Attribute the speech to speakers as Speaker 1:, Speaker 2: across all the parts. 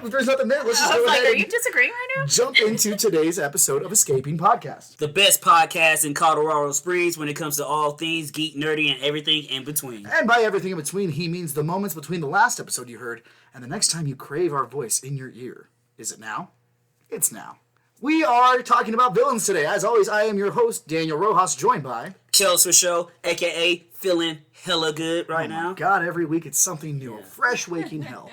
Speaker 1: If there's nothing there, let's just go ahead.
Speaker 2: Are you disagreeing right now?
Speaker 1: Jump into today's episode of Escaping Podcast.
Speaker 3: The best podcast in Colorado Springs when it comes to all things geek, nerdy, and everything in between.
Speaker 1: And by everything in between, he means the moments between the last episode you heard and the next time you crave our voice in your ear. Is it now? It's now. We are talking about villains today. As always, I am your host, Daniel Rojas, joined by...
Speaker 3: Chelsea Show, a.k.a. feeling hella good right now.
Speaker 1: God, every week it's something new. Yeah. Fresh waking hell.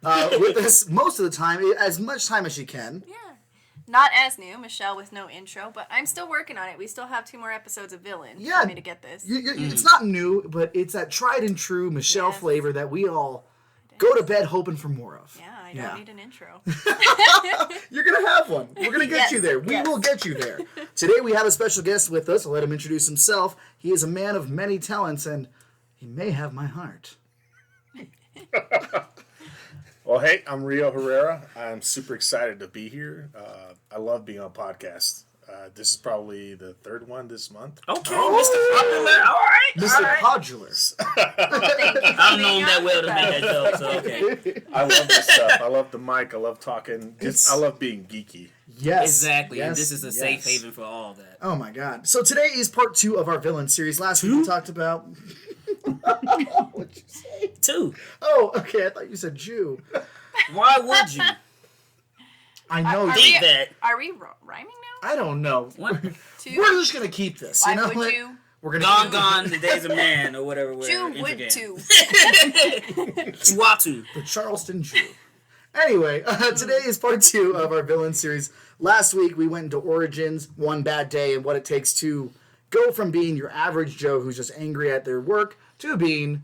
Speaker 1: With us most of the time, as much time as she can.
Speaker 2: Yeah. Not as new, Michelle with no intro, but I'm still working on it. We still have 2 more episodes of Villain for me to get this.
Speaker 1: It's not new, but it's that tried and true Michelle flavor that we all go to bed hoping for more of.
Speaker 2: Yeah, I don't need an intro.
Speaker 1: You're going to have one. We're going to get you there. We will get you there. Today we have a special guest with us. I'll let him introduce himself. He is a man of many talents, and he may have my heart.
Speaker 4: Well, hey, I'm Rio Herrera. I'm super excited to be here. I love being on a podcast. This is probably the 3rd one this month.
Speaker 3: Okay, Mr. Popular. All right.
Speaker 1: Mr. Popular.
Speaker 3: I don't know him that well to make that joke, so okay.
Speaker 4: I love this stuff. I love the mic. I love talking. I love being geeky.
Speaker 1: Yes.
Speaker 3: Exactly.
Speaker 1: Yes.
Speaker 3: And this is a safe haven for all that.
Speaker 1: Oh, my God. So today is part 2 of our villain series. Last week we talked about... What'd you say?
Speaker 3: 2.
Speaker 1: Oh, okay. I thought you said Jew.
Speaker 3: Why would you?
Speaker 1: I know.
Speaker 2: Are we rhyming now?
Speaker 1: I don't know.
Speaker 3: What?
Speaker 2: 2?
Speaker 1: We're just going to keep this.
Speaker 2: Why
Speaker 1: you know
Speaker 2: would you?
Speaker 1: We're gonna
Speaker 3: gone the days of man or whatever.
Speaker 2: Jew would too.
Speaker 3: Chuatu.
Speaker 1: The Charleston Jew. Anyway, today is part 2 of our villain series. Last week we went into origins, one bad day, and what it takes to go from being your average Joe who's just angry at their work to being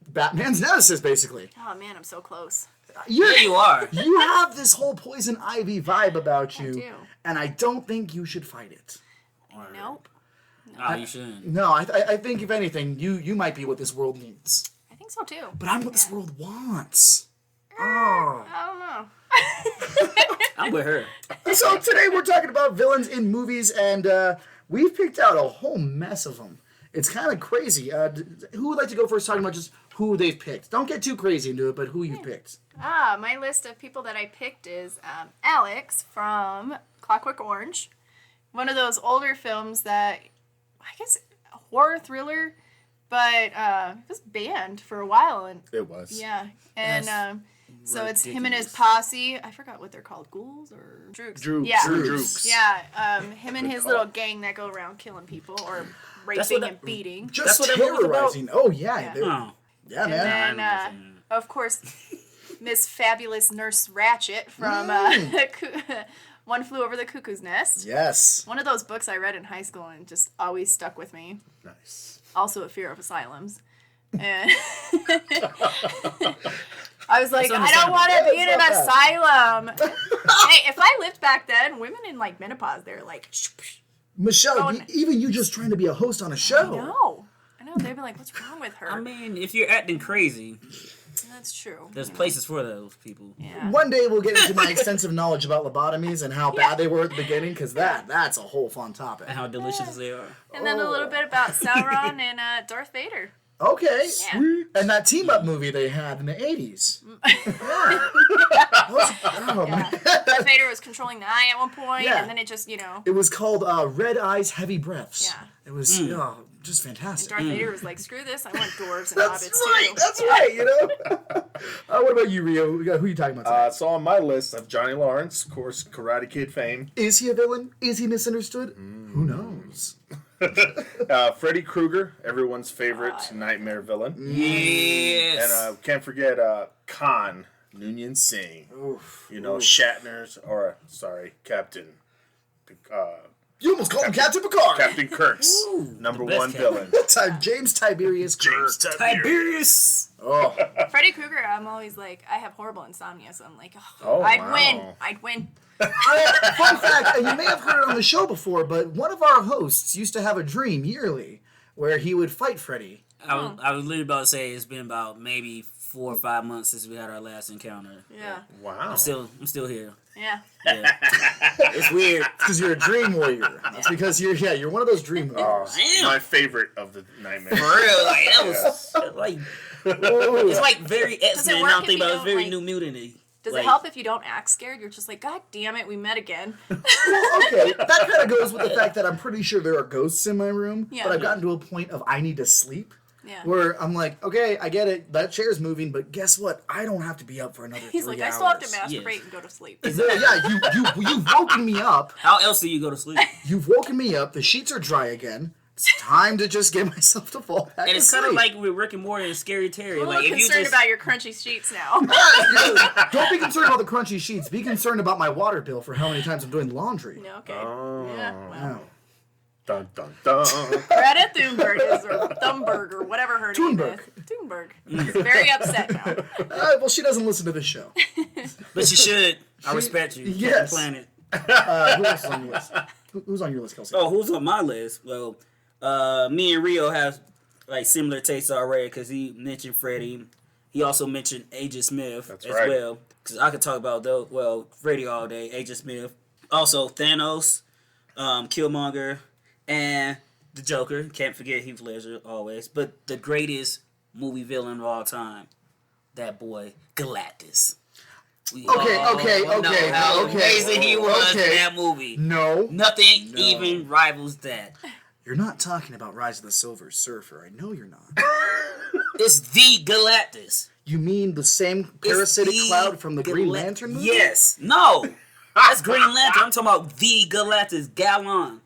Speaker 1: Batman's nemesis, basically.
Speaker 2: Oh man, I'm so close.
Speaker 3: Yeah, you are.
Speaker 1: You have this whole Poison Ivy vibe about you,
Speaker 2: I do.
Speaker 1: and I don't think you should fight it.
Speaker 2: Nope.
Speaker 3: Oh, you shouldn't.
Speaker 1: No, I think if anything, you might be what this world needs.
Speaker 2: I think so too.
Speaker 1: But I'm what this world wants. Oh.
Speaker 2: I don't know.
Speaker 3: I'm with her.
Speaker 1: So today we're talking about villains in movies, and we've picked out a whole mess of them. It's kind of crazy. Who would like to go first talking about just who they've picked? Don't get too crazy into it, but who you've picked.
Speaker 2: My list of people that I picked is Alex from Clockwork Orange. One of those older films that, I guess, a horror thriller, but it was banned for a while. And
Speaker 4: It was.
Speaker 2: yeah, and so it's him and his
Speaker 3: ridiculous.
Speaker 2: posse. I forgot what they're called, ghouls or droogs. Yeah,
Speaker 4: Droogs.
Speaker 2: yeah. Him and his little gang that go around killing people or raping and beating.
Speaker 1: Just
Speaker 3: That's what that movie's
Speaker 1: terrorizing. Oh, yeah.
Speaker 2: Yeah.
Speaker 3: Oh.
Speaker 1: Yeah, man.
Speaker 2: And then, of course, Miss Fabulous Nurse Ratchet from One Flew Over the Cuckoo's Nest.
Speaker 1: Yes.
Speaker 2: One of those books I read in high school and just always stuck with me.
Speaker 4: Nice.
Speaker 2: Also a fear of asylums. And I was like, I don't want to be in an asylum. Hey, if I lived back then, women in like menopause, they're like,
Speaker 1: Michelle, even you just trying to be a host on a show.
Speaker 2: I know. They'd be like, what's wrong with her?
Speaker 3: I mean, if you're acting crazy,
Speaker 2: That's true.
Speaker 3: there's places for those people.
Speaker 2: Yeah.
Speaker 1: One day we'll get into my extensive knowledge about lobotomies and how bad they were at the beginning, because that's a whole fun topic.
Speaker 3: And how delicious they are.
Speaker 2: And then a little bit about Sauron and Darth Vader.
Speaker 1: Okay.
Speaker 2: Yeah.
Speaker 1: Sweet. And that team-up movie they had in the 80s.
Speaker 2: Darth Vader was controlling the eye at one point,
Speaker 1: Yeah.
Speaker 2: and then it just,
Speaker 1: It was called Red Eyes, Heavy Breaths.
Speaker 2: Yeah.
Speaker 1: It was just fantastic.
Speaker 2: Darth Vader was like, screw this, I want dwarves and
Speaker 1: That's
Speaker 2: hobbits
Speaker 1: right.
Speaker 2: too.
Speaker 1: That's right. You know. What about you, Rio? Who are you talking about today?
Speaker 4: So on my list, I have Johnny Lawrence, of course, Karate Kid fame.
Speaker 1: Is he a villain? Is he misunderstood? Who knows?
Speaker 4: Freddy Krueger, everyone's favorite nightmare villain.
Speaker 3: Yes.
Speaker 4: And can't forget Khan Noonien Singh.
Speaker 1: Oof.
Speaker 4: Shatner's, Captain.
Speaker 1: You almost called him Captain Picard.
Speaker 4: Captain Kirk's number
Speaker 3: best
Speaker 4: 1
Speaker 3: captain.
Speaker 4: villain.
Speaker 1: James Tiberius Kirk.
Speaker 3: Tiberius.
Speaker 1: Oh.
Speaker 2: Freddy Krueger, I'm always like, I have horrible insomnia, so I'm like,
Speaker 4: Oh,
Speaker 2: I'd
Speaker 4: wow.
Speaker 2: win.
Speaker 1: Fun fact, and you may have heard it on the show before, but one of our hosts used to have a dream yearly where he would fight Freddy.
Speaker 3: I was literally about to say it's been about maybe 4 or 5 months since we had our last encounter.
Speaker 2: Yeah.
Speaker 4: Wow.
Speaker 3: I'm still here.
Speaker 2: Yeah.
Speaker 3: Yeah. It's weird.
Speaker 1: Because you're a dream warrior. That's because you're one of those dream warriors.
Speaker 3: Damn.
Speaker 4: My favorite of the nightmares.
Speaker 3: For real, like that was like it's like very
Speaker 2: Does it
Speaker 3: X-Men.
Speaker 2: work
Speaker 3: Now I'm
Speaker 2: if
Speaker 3: thinking
Speaker 2: you
Speaker 3: about it's very
Speaker 2: don't,
Speaker 3: New Mutant-y.
Speaker 2: Does
Speaker 3: Like-
Speaker 2: it help if you don't act scared? You're just like, God damn it, we met again.
Speaker 1: Well, okay, that kind of goes with the fact that I'm pretty sure there are ghosts in my room,
Speaker 2: Yeah.
Speaker 1: but I've gotten to a point of I need to sleep.
Speaker 2: Yeah.
Speaker 1: Where I'm like, okay, I get it. That chair's moving, but guess what? I don't have to be up for another 3
Speaker 2: He's
Speaker 1: hours.
Speaker 2: like, I still have to masturbate
Speaker 3: Yes.
Speaker 2: and go to sleep.
Speaker 1: Yeah, you've woken me up.
Speaker 3: How else do you go to sleep?
Speaker 1: You've woken me up. The sheets are dry again. It's time to just get myself to fall back
Speaker 3: And
Speaker 1: to
Speaker 3: it's
Speaker 1: sleep.
Speaker 3: kind of like with Rick and Morty and Scary Terry.
Speaker 2: I'm a
Speaker 3: Like
Speaker 2: little
Speaker 3: if you
Speaker 2: concerned
Speaker 3: just
Speaker 2: about your crunchy sheets now.
Speaker 1: Don't be concerned about the crunchy sheets. Be concerned about my water bill for how many times I'm doing laundry.
Speaker 2: No, okay.
Speaker 4: Oh.
Speaker 2: Yeah, well.
Speaker 1: Oh.
Speaker 4: Dun dun dun.
Speaker 2: Greta Thunberg is, or Thunberg, or whatever her name
Speaker 1: Thunberg.
Speaker 2: is. Thunberg. She's very upset now.
Speaker 1: Well, she doesn't listen to this show.
Speaker 3: But you should. I respect you.
Speaker 1: Yes.
Speaker 3: Captain Planet.
Speaker 1: Who else is on your list? Who's on your list, Kelsey?
Speaker 3: Oh, who's on my list? Well, me and Rio have like similar tastes already because he mentioned Freddie. He also mentioned Agent Smith
Speaker 4: That's
Speaker 3: as
Speaker 4: right.
Speaker 3: well. Because I could talk about those. Well, Freddie all day. Agent Smith. Also Thanos, Killmonger, and the Joker. Can't forget Heath Ledger always. But the greatest movie villain of all time, that boy Galactus. We
Speaker 1: Okay,
Speaker 3: all
Speaker 1: okay,
Speaker 3: know
Speaker 1: okay,
Speaker 3: how
Speaker 1: okay,
Speaker 3: amazing he was
Speaker 1: okay.
Speaker 3: in that movie.
Speaker 1: No.
Speaker 3: Nothing even rivals that.
Speaker 1: You're not talking about Rise of the Silver Surfer. I know you're not.
Speaker 3: It's the Galactus.
Speaker 1: You mean the same
Speaker 3: It's
Speaker 1: parasitic
Speaker 3: the
Speaker 1: cloud from the Green
Speaker 3: Gal-
Speaker 1: Lantern movie?
Speaker 3: Yes. No. That's Green Lantern. I'm talking about the Galactus. Galon.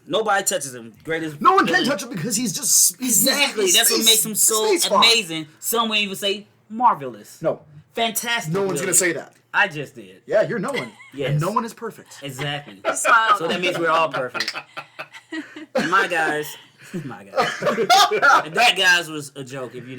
Speaker 3: Nobody touches him. Greatest.
Speaker 1: No one can
Speaker 3: villain.
Speaker 1: touch him because he's just...
Speaker 3: Exactly.
Speaker 1: he's
Speaker 3: That's what
Speaker 1: space-
Speaker 3: makes him so
Speaker 1: space fog.
Speaker 3: amazing. Some would even say marvelous.
Speaker 1: No.
Speaker 3: Fantastic.
Speaker 1: No one's going to say
Speaker 3: villain.
Speaker 1: that.
Speaker 3: I just did.
Speaker 1: Yeah, you're no one.
Speaker 3: Yes.
Speaker 1: And no one is perfect.
Speaker 3: Exactly.
Speaker 2: Smile.
Speaker 3: So that means we're all perfect. And my guys. That guys was a joke if you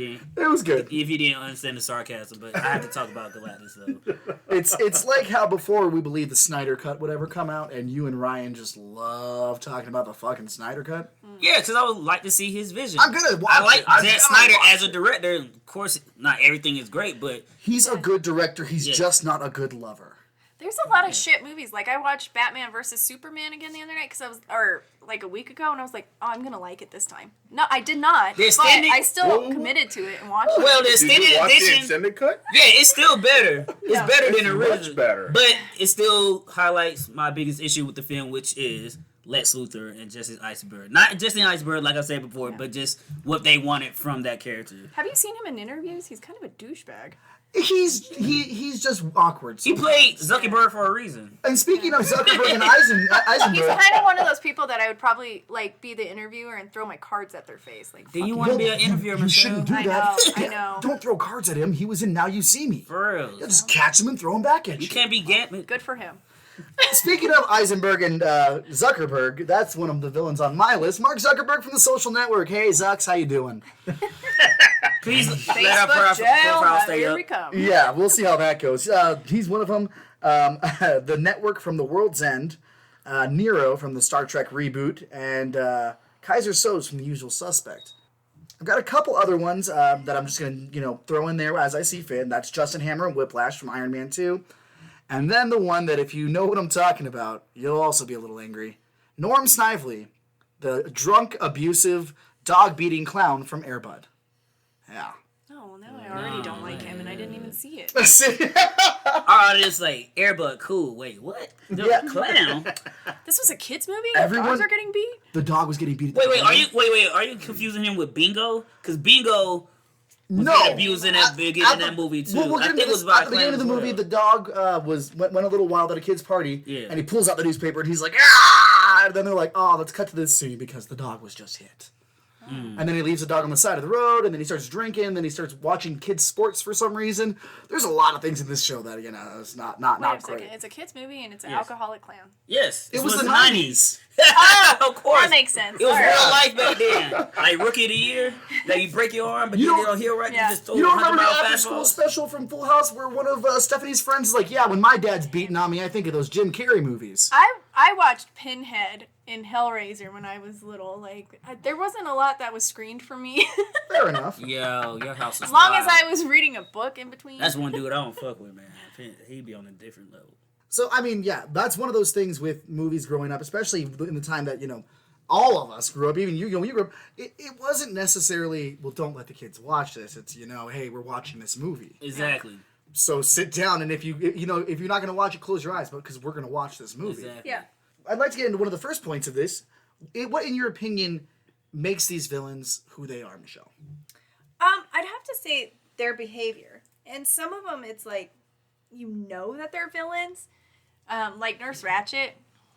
Speaker 3: didn't understand the sarcasm, but I have to talk about Galactus though.
Speaker 1: It's like how before we believed the Snyder Cut would ever come out, and you and Ryan just love talking about the fucking Snyder Cut.
Speaker 3: Yeah, because I would like to see his vision.
Speaker 1: I'm gonna watch
Speaker 3: I like
Speaker 1: it. I'm
Speaker 3: Zack
Speaker 1: gonna
Speaker 3: Snyder
Speaker 1: watch
Speaker 3: as a director. Of course, not everything is great, but
Speaker 1: He's a good director. He's
Speaker 3: Yeah.
Speaker 1: just not a good lover.
Speaker 2: There's a lot of shit movies. Like, I watched Batman versus Superman again the other night, or like a week ago, and I was like, oh, I'm gonna like it this time. No, I did not.
Speaker 3: The
Speaker 2: But
Speaker 3: extended-
Speaker 2: I still committed to it and watched it.
Speaker 3: well, the
Speaker 4: Did
Speaker 3: extended
Speaker 4: you watch the
Speaker 3: edition,
Speaker 4: extended cut?
Speaker 3: yeah, it's still better. It's
Speaker 2: Yeah.
Speaker 3: better than
Speaker 4: It's
Speaker 3: the
Speaker 4: much
Speaker 3: original.
Speaker 4: better.
Speaker 3: But it still highlights my biggest issue with the film, which is Lex Luthor and Jesse Eisenberg. Not Jesse Eisenberg, like I said before, but just what they wanted from that character.
Speaker 2: Have you seen him in interviews? He's kind of a douchebag.
Speaker 1: He's just awkward.
Speaker 3: He played Zuckerberg for a reason.
Speaker 1: And speaking of Zuckerberg and
Speaker 2: He's
Speaker 1: Eisenberg,
Speaker 2: kind of one of those people that I would probably like be the interviewer and throw my cards at their face. Like,
Speaker 3: Do you
Speaker 2: fuck
Speaker 3: want to be an interviewer,
Speaker 1: you shouldn't do
Speaker 2: I
Speaker 1: that.
Speaker 2: know, I know.
Speaker 1: Don't throw cards at him. He was in Now You See Me.
Speaker 3: For real.
Speaker 1: You'll just catch him and throw him back at you.
Speaker 3: You can't be Gantman.
Speaker 2: Good for him.
Speaker 1: Speaking of Eisenberg and Zuckerberg, that's one of the villains on my list. Mark Zuckerberg from The Social Network. Hey, Zucks, how you doing?
Speaker 3: Please let our
Speaker 2: Facebook jail.
Speaker 3: profile stay
Speaker 2: Here
Speaker 3: up.
Speaker 2: we come.
Speaker 1: Yeah, we'll see how that goes. He's one of them. The Network from The World's End, Nero from the Star Trek reboot, and Kaiser Soze from The Usual Suspect. I've got a couple other ones that I'm just going to throw in there as I see fit. That's Justin Hammer and Whiplash from Iron Man 2. And then the one that, if you know what I'm talking about, you'll also be a little angry. Norm Snively, the drunk, abusive, dog-beating clown from Air Bud. Yeah.
Speaker 2: Oh, now I already don't like him, and I didn't even see it.
Speaker 3: Oh, it's like Airbud, cool. Wait, what? The
Speaker 1: Yeah.
Speaker 3: clown?
Speaker 2: This was a kids movie.
Speaker 1: Everyone-
Speaker 2: Dogs are getting beat.
Speaker 1: The dog was getting beat at the
Speaker 3: Wait,
Speaker 1: beginning.
Speaker 3: are you confusing him with Bingo? Because Bingo
Speaker 1: No.
Speaker 3: was abused in that beginning of that movie too.
Speaker 1: We'll
Speaker 3: I
Speaker 1: get
Speaker 3: think
Speaker 1: into
Speaker 3: it was
Speaker 1: this.
Speaker 3: by
Speaker 1: At the beginning of the
Speaker 3: clown as
Speaker 1: movie,
Speaker 3: well.
Speaker 1: the dog went a little wild at a kid's party,
Speaker 3: Yeah.
Speaker 1: and he pulls out the newspaper, and he's like, ah! And then they're like, oh, let's cut to this scene because the dog was just hit. And then he leaves the dog on the side of the road, and then he starts drinking, then he starts watching kids' sports for some reason. There's a lot of things in this show that, is not
Speaker 2: Wait a
Speaker 1: great.
Speaker 2: second. It's a kids movie, and it's an
Speaker 3: Yes.
Speaker 2: alcoholic clown.
Speaker 3: Yes,
Speaker 1: It
Speaker 3: this
Speaker 1: was the
Speaker 3: 90s. Of course,
Speaker 2: That makes sense.
Speaker 3: It was
Speaker 2: All
Speaker 3: real
Speaker 2: right.
Speaker 3: life back then. Like Rookie of the Year, that you break your arm, but
Speaker 1: You
Speaker 3: you
Speaker 1: don't-
Speaker 3: don't heal right.
Speaker 2: Yeah.
Speaker 3: You just throw
Speaker 1: You don't
Speaker 3: 100
Speaker 1: remember the
Speaker 3: mile
Speaker 1: after-school
Speaker 3: fastballs.
Speaker 1: special from Full House where one of Stephanie's friends is like, yeah, when my dad's beating on me, I think of those Jim Carrey movies.
Speaker 2: I watched Pinhead in Hellraiser when I was little. Like, there wasn't a lot that was screened for me.
Speaker 1: Fair enough.
Speaker 3: Yo, your house is
Speaker 2: As long as
Speaker 3: wild.
Speaker 2: I was reading a book in between.
Speaker 3: That's one dude I don't fuck with, man. He'd be on a different level.
Speaker 1: So, I mean, yeah, that's one of those things with movies growing up, especially in the time that, all of us grew up, even you grew up, it wasn't necessarily, well, don't let the kids watch this. It's, hey, we're watching this movie.
Speaker 3: Exactly.
Speaker 1: So sit down, and if you're not going to watch it, close your eyes, because we're going to watch this movie.
Speaker 3: Exactly.
Speaker 2: Yeah.
Speaker 1: I'd like to get into one of the first points of this. What, in your opinion, makes these villains who they are, Michelle?
Speaker 2: I'd have to say their behavior. And some of them, it's like, you know that they're villains. Like Nurse Ratched,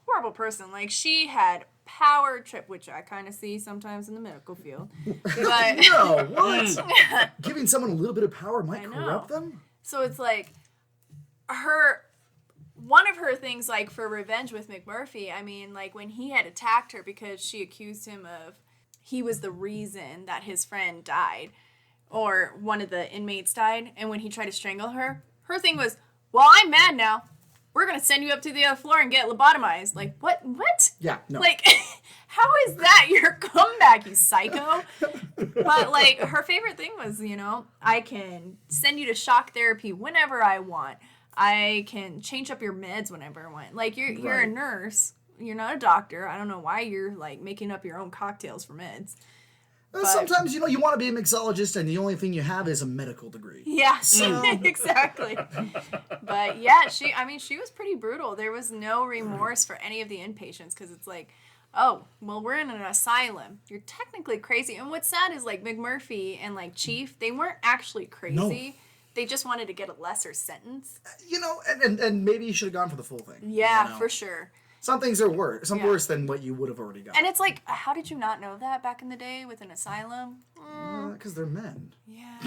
Speaker 2: horrible person. Like, she had power trip, which I kind of see sometimes in the medical field. But
Speaker 1: No, what? Giving someone a little bit of power might corrupt them?
Speaker 2: so it's like one of her things, like, for revenge with McMurphy, I mean, like, when he had attacked her because she accused him of he was the reason that his friend died, or one of the inmates died, and when he tried to strangle her, her thing was, well, I'm mad now. We're going to send you up to the other floor and get lobotomized. Like, what?
Speaker 1: Yeah, no.
Speaker 2: Like, how is that your comeback, you psycho? But, like, her favorite thing was, I can send you to shock therapy whenever I want. I can change up your meds whenever I want. Like, you're a
Speaker 1: Right.
Speaker 2: nurse. You're not a doctor. I don't know why you're, like, making up your own cocktails for meds.
Speaker 1: Sometimes, you want to be a mixologist, and the only thing you have is a medical degree.
Speaker 2: Yeah, exactly. But yeah, she was pretty brutal. There was no remorse for any of the inpatients, because it's like, oh, well, we're in an asylum. You're technically crazy. And what's sad is, like, McMurphy and, like, Chief, they weren't actually crazy.
Speaker 1: No.
Speaker 2: They just wanted to get a lesser sentence.
Speaker 1: And maybe you should have gone for the full thing.
Speaker 2: Yeah, for sure.
Speaker 1: Some things are worse.
Speaker 2: Yeah.
Speaker 1: Worse than what you would have already got.
Speaker 2: And it's like, how did you not know that back in the day with an asylum?
Speaker 1: Because they're men.
Speaker 2: Yeah,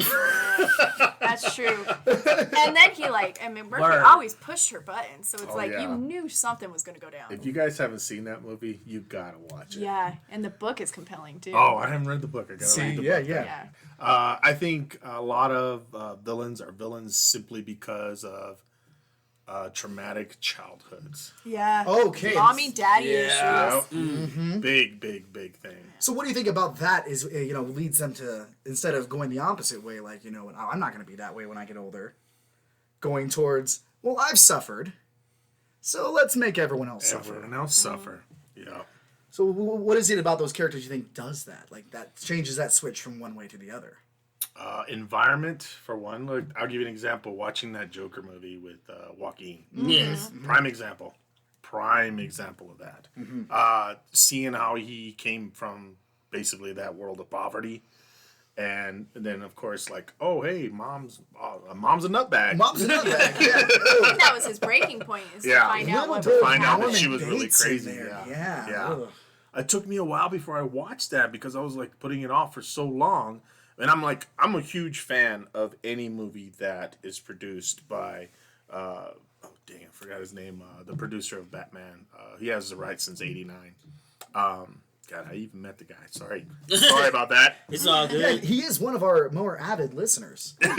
Speaker 2: that's true. And then and McMurphy
Speaker 3: Word.
Speaker 2: always pushed her buttons, so it's like
Speaker 4: yeah.
Speaker 2: you knew something was going to go down.
Speaker 4: If you guys haven't seen that movie, you gotta watch it.
Speaker 2: Yeah, and the book is compelling too.
Speaker 4: Oh, I haven't read the book. I gotta read the book.
Speaker 2: Yeah.
Speaker 4: I think a lot of villains are villains simply because of traumatic childhoods.
Speaker 2: Yeah.
Speaker 1: Okay.
Speaker 2: Mommy, daddy
Speaker 3: Yeah.
Speaker 2: issues.
Speaker 4: Big thing.
Speaker 1: So what do you think about that is, leads them to, instead of going the opposite way, like, I'm not going to be that way when I get older, going towards, well, I've suffered, so let's make everyone else suffer.
Speaker 4: Everyone else suffer. Yeah.
Speaker 1: So what is it about those characters you think does that? Like, that changes that switch from one way to the other?
Speaker 4: Environment, for one. Look, I'll give you an example. Watching that Joker movie with Joaquin.
Speaker 3: Yes.
Speaker 4: Prime example of that. Seeing how he came from basically that world of poverty, and then of course, like, oh hey, mom's a nutbag.
Speaker 1: Mom's a nutbag, yeah.
Speaker 2: That was his breaking point, is to
Speaker 4: Yeah.
Speaker 2: find out what
Speaker 1: Little
Speaker 4: find out that
Speaker 1: Norman
Speaker 4: she was really
Speaker 1: Bates in
Speaker 4: crazy.
Speaker 1: there.
Speaker 4: Yeah.
Speaker 1: Ugh.
Speaker 4: It took me a while before I watched that because I was like putting it off for so long, and I'm a huge fan of any movie that is produced by. Oh dang, I forgot his name. The producer of Batman. He has the rights since '89. God, I even met the guy. Sorry about that.
Speaker 3: It's all
Speaker 1: Yeah,
Speaker 3: good.
Speaker 1: he is one of our more avid listeners.
Speaker 3: How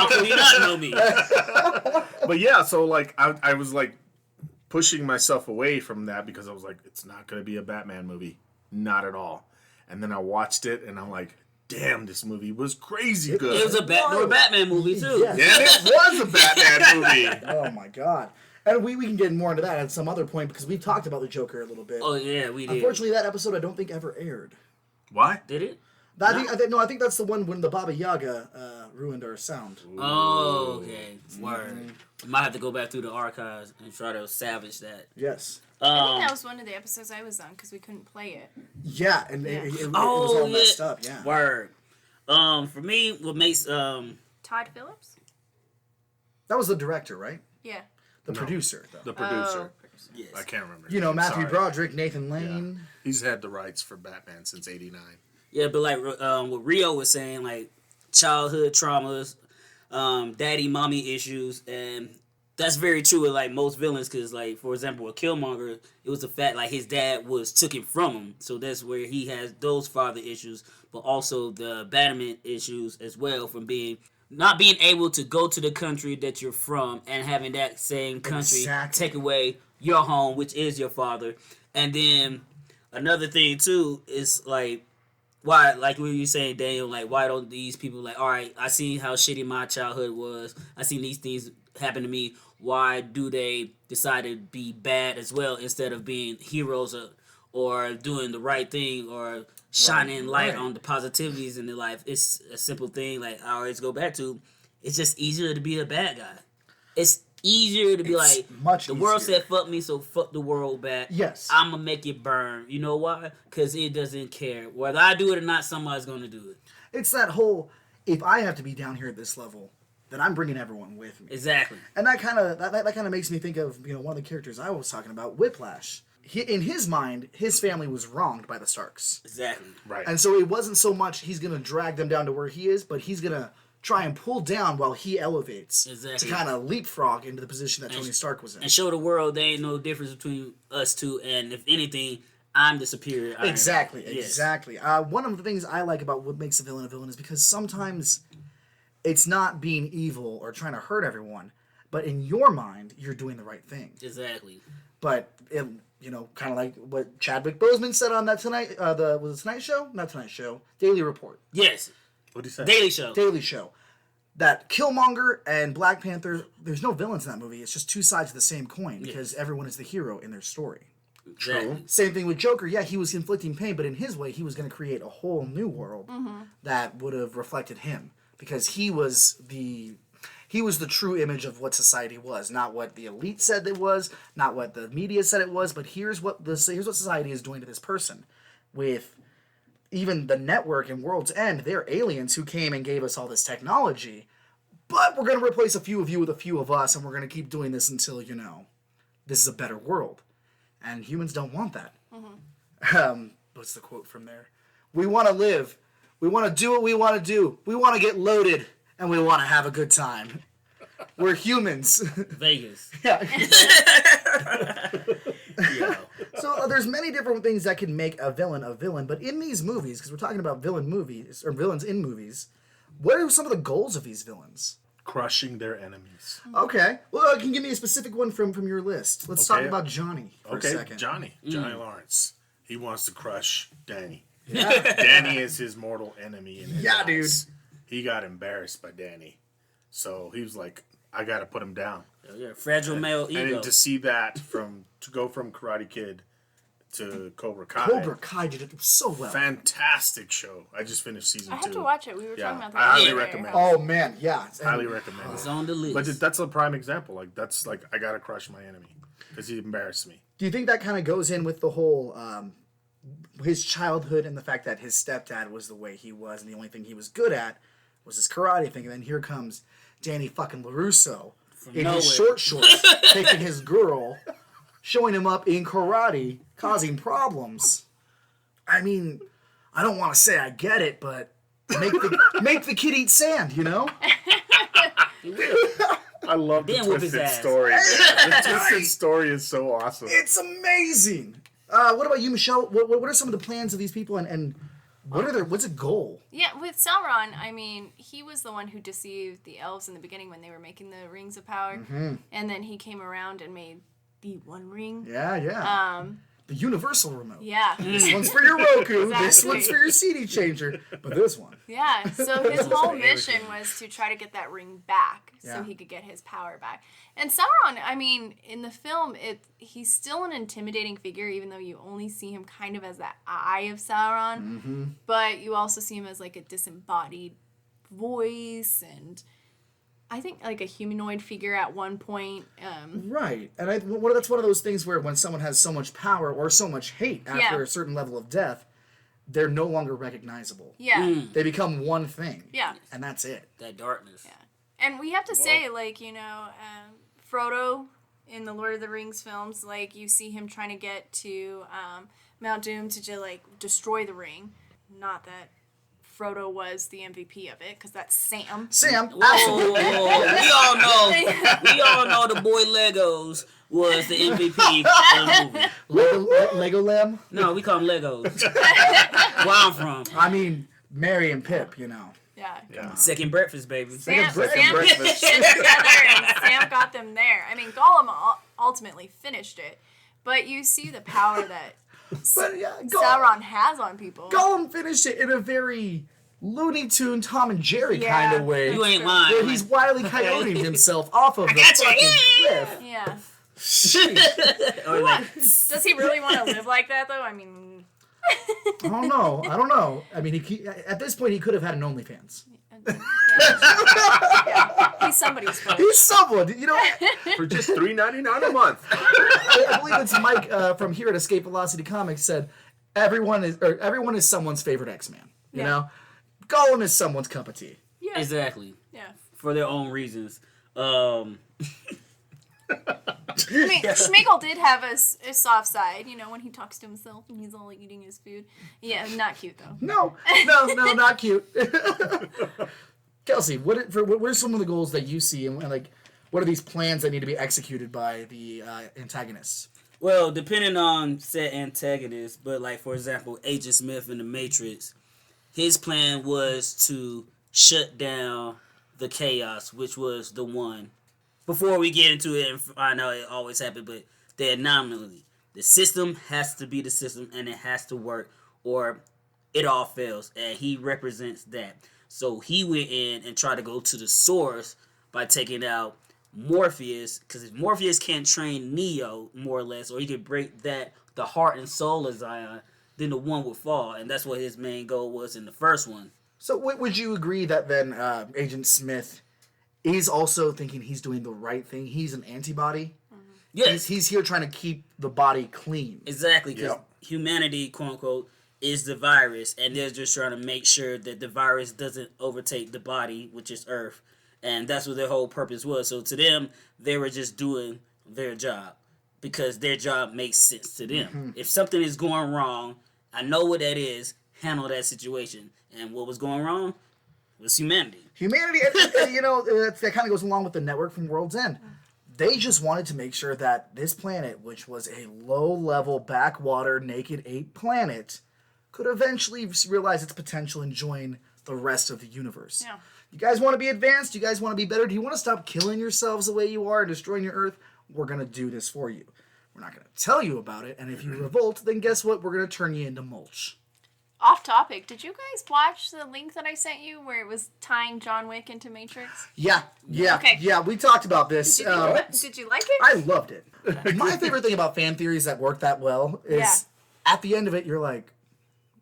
Speaker 3: can you not know me?
Speaker 4: But yeah, so like I was like pushing myself away from that because I was like, it's not going to be a Batman movie, not at all. And then I watched it, and I'm like, damn, this movie was crazy good.
Speaker 3: It was a Batman movie too.
Speaker 1: Yes.
Speaker 4: And it was a Batman movie.
Speaker 1: Oh my god. And we can get more into that at some other point because we've talked about the Joker a little bit.
Speaker 3: Oh yeah, we did.
Speaker 1: Unfortunately, that episode I don't think ever aired.
Speaker 4: What?
Speaker 3: Did it?
Speaker 1: I think that's the one when the Baba Yaga ruined our sound.
Speaker 3: Oh, okay. Word. Might have to go back through the archives and try to salvage that.
Speaker 1: Yes.
Speaker 2: I think that was one of the episodes I was on because we couldn't play it.
Speaker 1: Yeah, and it was
Speaker 3: Oh,
Speaker 1: all
Speaker 3: yeah.
Speaker 1: messed up. Yeah.
Speaker 3: Word. For me, what makes
Speaker 2: Todd Phillips?
Speaker 1: That was the director, right?
Speaker 2: Yeah.
Speaker 1: The producer, though.
Speaker 4: The producer.
Speaker 3: yes.
Speaker 4: I can't remember.
Speaker 1: You know, Matthew
Speaker 4: Sorry.
Speaker 1: Broderick, Nathan Lane.
Speaker 4: He's had the rights for Batman since '89.
Speaker 3: Yeah, but like what Rio was saying, like childhood traumas, daddy, mommy issues, and that's very true with like most villains. Because like for example, with Killmonger, it was the fact like his dad took him from him, so that's where he has those father issues, but also the abandonment issues as well from not being able to go to the country that you're from and having that same country
Speaker 1: Exactly.
Speaker 3: take away your home, which is your father. And then another thing too is like, why, like what you saying, Daniel, like why don't these people like, all right, I seen how shitty my childhood was, I seen these things happen to me, why do they decide to be bad as well instead of being heroes or doing the right thing or shining light
Speaker 1: right.
Speaker 3: on the positivities in their life. It's a simple thing. Like I always go back to, it's just easier to be a bad guy. It's easier to be
Speaker 1: It's
Speaker 3: like,
Speaker 1: much
Speaker 3: the world
Speaker 1: easier.
Speaker 3: said fuck me, so fuck the world back.
Speaker 1: Yes.
Speaker 3: I'm gonna make it burn. You know why? Because it doesn't care. Whether I do it or not, somebody's gonna do it.
Speaker 1: It's that whole, if I have to be down here at this level, then I'm bringing everyone with me.
Speaker 3: Exactly.
Speaker 1: And that kind of makes me think of, one of the characters I was talking about, Whiplash. In his mind, his family was wronged by the Starks.
Speaker 3: Exactly.
Speaker 4: Right.
Speaker 1: And so it wasn't so much he's going to drag them down to where he is, but he's going to try and pull down while he elevates
Speaker 3: Exactly.
Speaker 1: to kind of leapfrog into the position that Tony Stark was in.
Speaker 3: And show the world there ain't no difference between us two, and if anything, I'm the superior iron.
Speaker 1: Exactly,
Speaker 3: Yes.
Speaker 1: exactly. One of the things I like about what makes a villain is because sometimes it's not being evil or trying to hurt everyone, but in your mind, you're doing the right thing.
Speaker 3: Exactly.
Speaker 1: But kind of like what Chadwick Boseman said on that Tonight, was it Tonight Show? Not Tonight Show. Daily Report.
Speaker 3: Yes.
Speaker 4: What did he say?
Speaker 3: Daily Show.
Speaker 1: Daily Show. That Killmonger and Black Panther, there's no villains in that movie. It's just two sides of the same coin because everyone is the hero in their story.
Speaker 3: Exactly.
Speaker 1: Same thing with Joker. Yeah, he was inflicting pain, but in his way, he was going to create a whole new world that would have reflected him because he was the true image of what society was, not what the elite said it was, not what the media said it was, but here's what society is doing to this person. With even the network and World's End, they're aliens who came and gave us all this technology, but we're going to replace a few of you with a few of us, and we're going to keep doing this until, this is a better world. And humans don't want that. What's the quote from there? We want to live. We want to do what we want to do. We want to get loaded, and we want to have a good time. We're humans.
Speaker 3: Vegas.
Speaker 1: Yeah.
Speaker 3: Yeah.
Speaker 1: So there's many different things that can make a villain, but in these movies, because we're talking about villains in movies, what are some of the goals of these villains?
Speaker 4: Crushing their enemies.
Speaker 1: Okay. Well, can you give me a specific one from your list? Let's talk
Speaker 4: Okay.
Speaker 1: about Johnny for a second.
Speaker 4: Johnny
Speaker 3: Mm.
Speaker 4: Lawrence. He wants to crush Danny.
Speaker 1: Yeah.
Speaker 4: Danny is his mortal enemy in his
Speaker 1: Yeah,
Speaker 4: eyes. He got embarrassed by Danny. So he was like, I gotta put him down.
Speaker 3: Yeah. Fragile male
Speaker 4: And
Speaker 3: ego.
Speaker 4: then to see that to go from Karate Kid to Cobra Kai.
Speaker 1: Cobra Kai did it so well.
Speaker 4: Fantastic show. I just finished season 2.
Speaker 2: I have to watch it. We were
Speaker 4: Yeah,
Speaker 2: talking about that.
Speaker 4: I highly
Speaker 2: yesterday.
Speaker 4: recommend
Speaker 1: Oh man, yeah.
Speaker 4: Highly recommend
Speaker 3: It's
Speaker 4: it.
Speaker 3: on the list.
Speaker 4: But that's a prime example. Like that's like I gotta crush my enemy because he embarrassed me.
Speaker 1: Do you think that kind of goes in with the whole his childhood and the fact that his stepdad was the way he was, and the only thing he was good at was his karate thing, and then here comes Danny fucking LaRusso in
Speaker 3: nowhere.
Speaker 1: his short shorts, taking his girl, showing him up in karate, causing problems. I mean, I don't want to say I get it, but make the kid eat sand,
Speaker 4: I love the
Speaker 3: Then whip his
Speaker 4: twisted
Speaker 3: ass.
Speaker 4: story. Man. The twisted story is so awesome.
Speaker 1: It's amazing. What about you, Michelle? What are some of the plans of these people, and what's a goal?
Speaker 2: Yeah, with Sauron, I mean, he was the one who deceived the elves in the beginning when they were making the rings of power, and then he came around and made the One Ring.
Speaker 1: Yeah. The universal remote.
Speaker 2: Yeah.
Speaker 1: This one's for your Roku. This
Speaker 2: Exactly.
Speaker 1: one's for your CD changer. But this one.
Speaker 2: Yeah, so his whole mission was to try to get that ring back
Speaker 1: Yeah.
Speaker 2: so he could get his power back. And Sauron, I mean, in the film, he's still an intimidating figure, even though you only see him kind of as that eye of Sauron. But you also see him as like a disembodied voice and I think like a humanoid figure at one point.
Speaker 1: Right. And that's one of those things where when someone has so much power or so much hate after
Speaker 2: Yeah.
Speaker 1: a certain level of death, they're no longer recognizable.
Speaker 2: Yeah.
Speaker 1: They become one thing.
Speaker 2: Yeah.
Speaker 1: And that's it.
Speaker 3: That darkness.
Speaker 2: Yeah. And we have to say, like, Frodo in the Lord of the Rings films, like, you see him trying to get to Mount Doom to, like, destroy the ring. Not that Frodo was the MVP of it, because that's Sam.
Speaker 1: Sam,
Speaker 3: Whoa,
Speaker 1: absolutely.
Speaker 3: we all know the boy Legos was the MVP of the movie.
Speaker 1: Lego Lamb.
Speaker 3: No, we call them Legos. Where I'm from.
Speaker 1: I mean, Mary and Pip,
Speaker 2: Yeah.
Speaker 4: Yeah.
Speaker 3: Second breakfast, baby.
Speaker 2: Sam put
Speaker 1: Second
Speaker 2: them
Speaker 4: breakfast.
Speaker 2: together and Sam got them there. I mean, Gollum ultimately finished it, but you see the power that
Speaker 1: But yeah,
Speaker 2: Sauron has on people.
Speaker 1: Gollum finished it in a very Looney Tune Tom and Jerry
Speaker 2: Yeah.
Speaker 1: kind of way.
Speaker 3: You ain't
Speaker 1: Where
Speaker 3: lying.
Speaker 1: he's Wile E. Coyoteing himself off of the
Speaker 3: got you.
Speaker 1: fucking cliff.
Speaker 2: Yeah.
Speaker 3: Or like,
Speaker 2: Does he really want to live like that, though? I mean...
Speaker 1: I don't know. I mean, at this point, he could have had an OnlyFans.
Speaker 2: Yeah. He's somebody's friend.
Speaker 1: He's someone,
Speaker 4: For just $3.99 a month.
Speaker 1: I believe it's Mike from here at Escape Velocity Comics said, everyone is someone's favorite X-Man. You know, Gollum is someone's cup of tea.
Speaker 2: Yeah.
Speaker 3: exactly.
Speaker 2: Yeah.
Speaker 3: For their own reasons.
Speaker 2: I mean, Schmeagol did have a soft side, when he talks to himself and he's all eating his food. Yeah, not cute though.
Speaker 1: No, not cute. Kelsey, what are some of the goals that you see, and like, what are these plans that need to be executed by the antagonists?
Speaker 3: Well, depending on said antagonists, but like for example, Agent Smith in the Matrix, his plan was to shut down the chaos, which was the one. Before we get into it and find out it always happened, but the anomaly. The system has to be the system and it has to work or it all fails. And he represents that. So he went in and tried to go to the source by taking out Morpheus. Because if Morpheus can't train Neo, more or less, or he could break the heart and soul of Zion, then the one would fall. And that's what his main goal was in the first one.
Speaker 1: So would you agree that then Agent Smith is also thinking he's doing the right thing? He's an antibody.
Speaker 3: Yes.
Speaker 1: He's here trying to keep the body clean.
Speaker 3: Exactly, because humanity, quote unquote, is the virus, and they're just trying to make sure that the virus doesn't overtake the body, which is Earth, and that's what their whole purpose was. So to them, they were just doing their job because their job makes sense to them. Mm-hmm. If something is going wrong, I know what that is. Handle that situation, and what was going wrong was humanity.
Speaker 1: Humanity, that kind of goes along with the network from World's End. They just wanted to make sure that this planet, which was a low-level, backwater, naked ape planet, could eventually realize its potential and join the rest of the universe. Yeah. You guys want to be advanced? You guys want to be better? Do you want to stop killing yourselves the way you are and destroying your Earth? We're going to do this for you. We're not going to tell you about it, and if you revolt, then guess what? We're going to turn you into mulch.
Speaker 2: Off topic, did you guys watch the link that I sent you where it was tying John Wick into Matrix?
Speaker 1: Yeah,
Speaker 2: Okay.
Speaker 1: yeah, we talked about this.
Speaker 2: Did you like it?
Speaker 1: I loved it. My favorite thing about fan theories that work that well is at the end of it, you're like,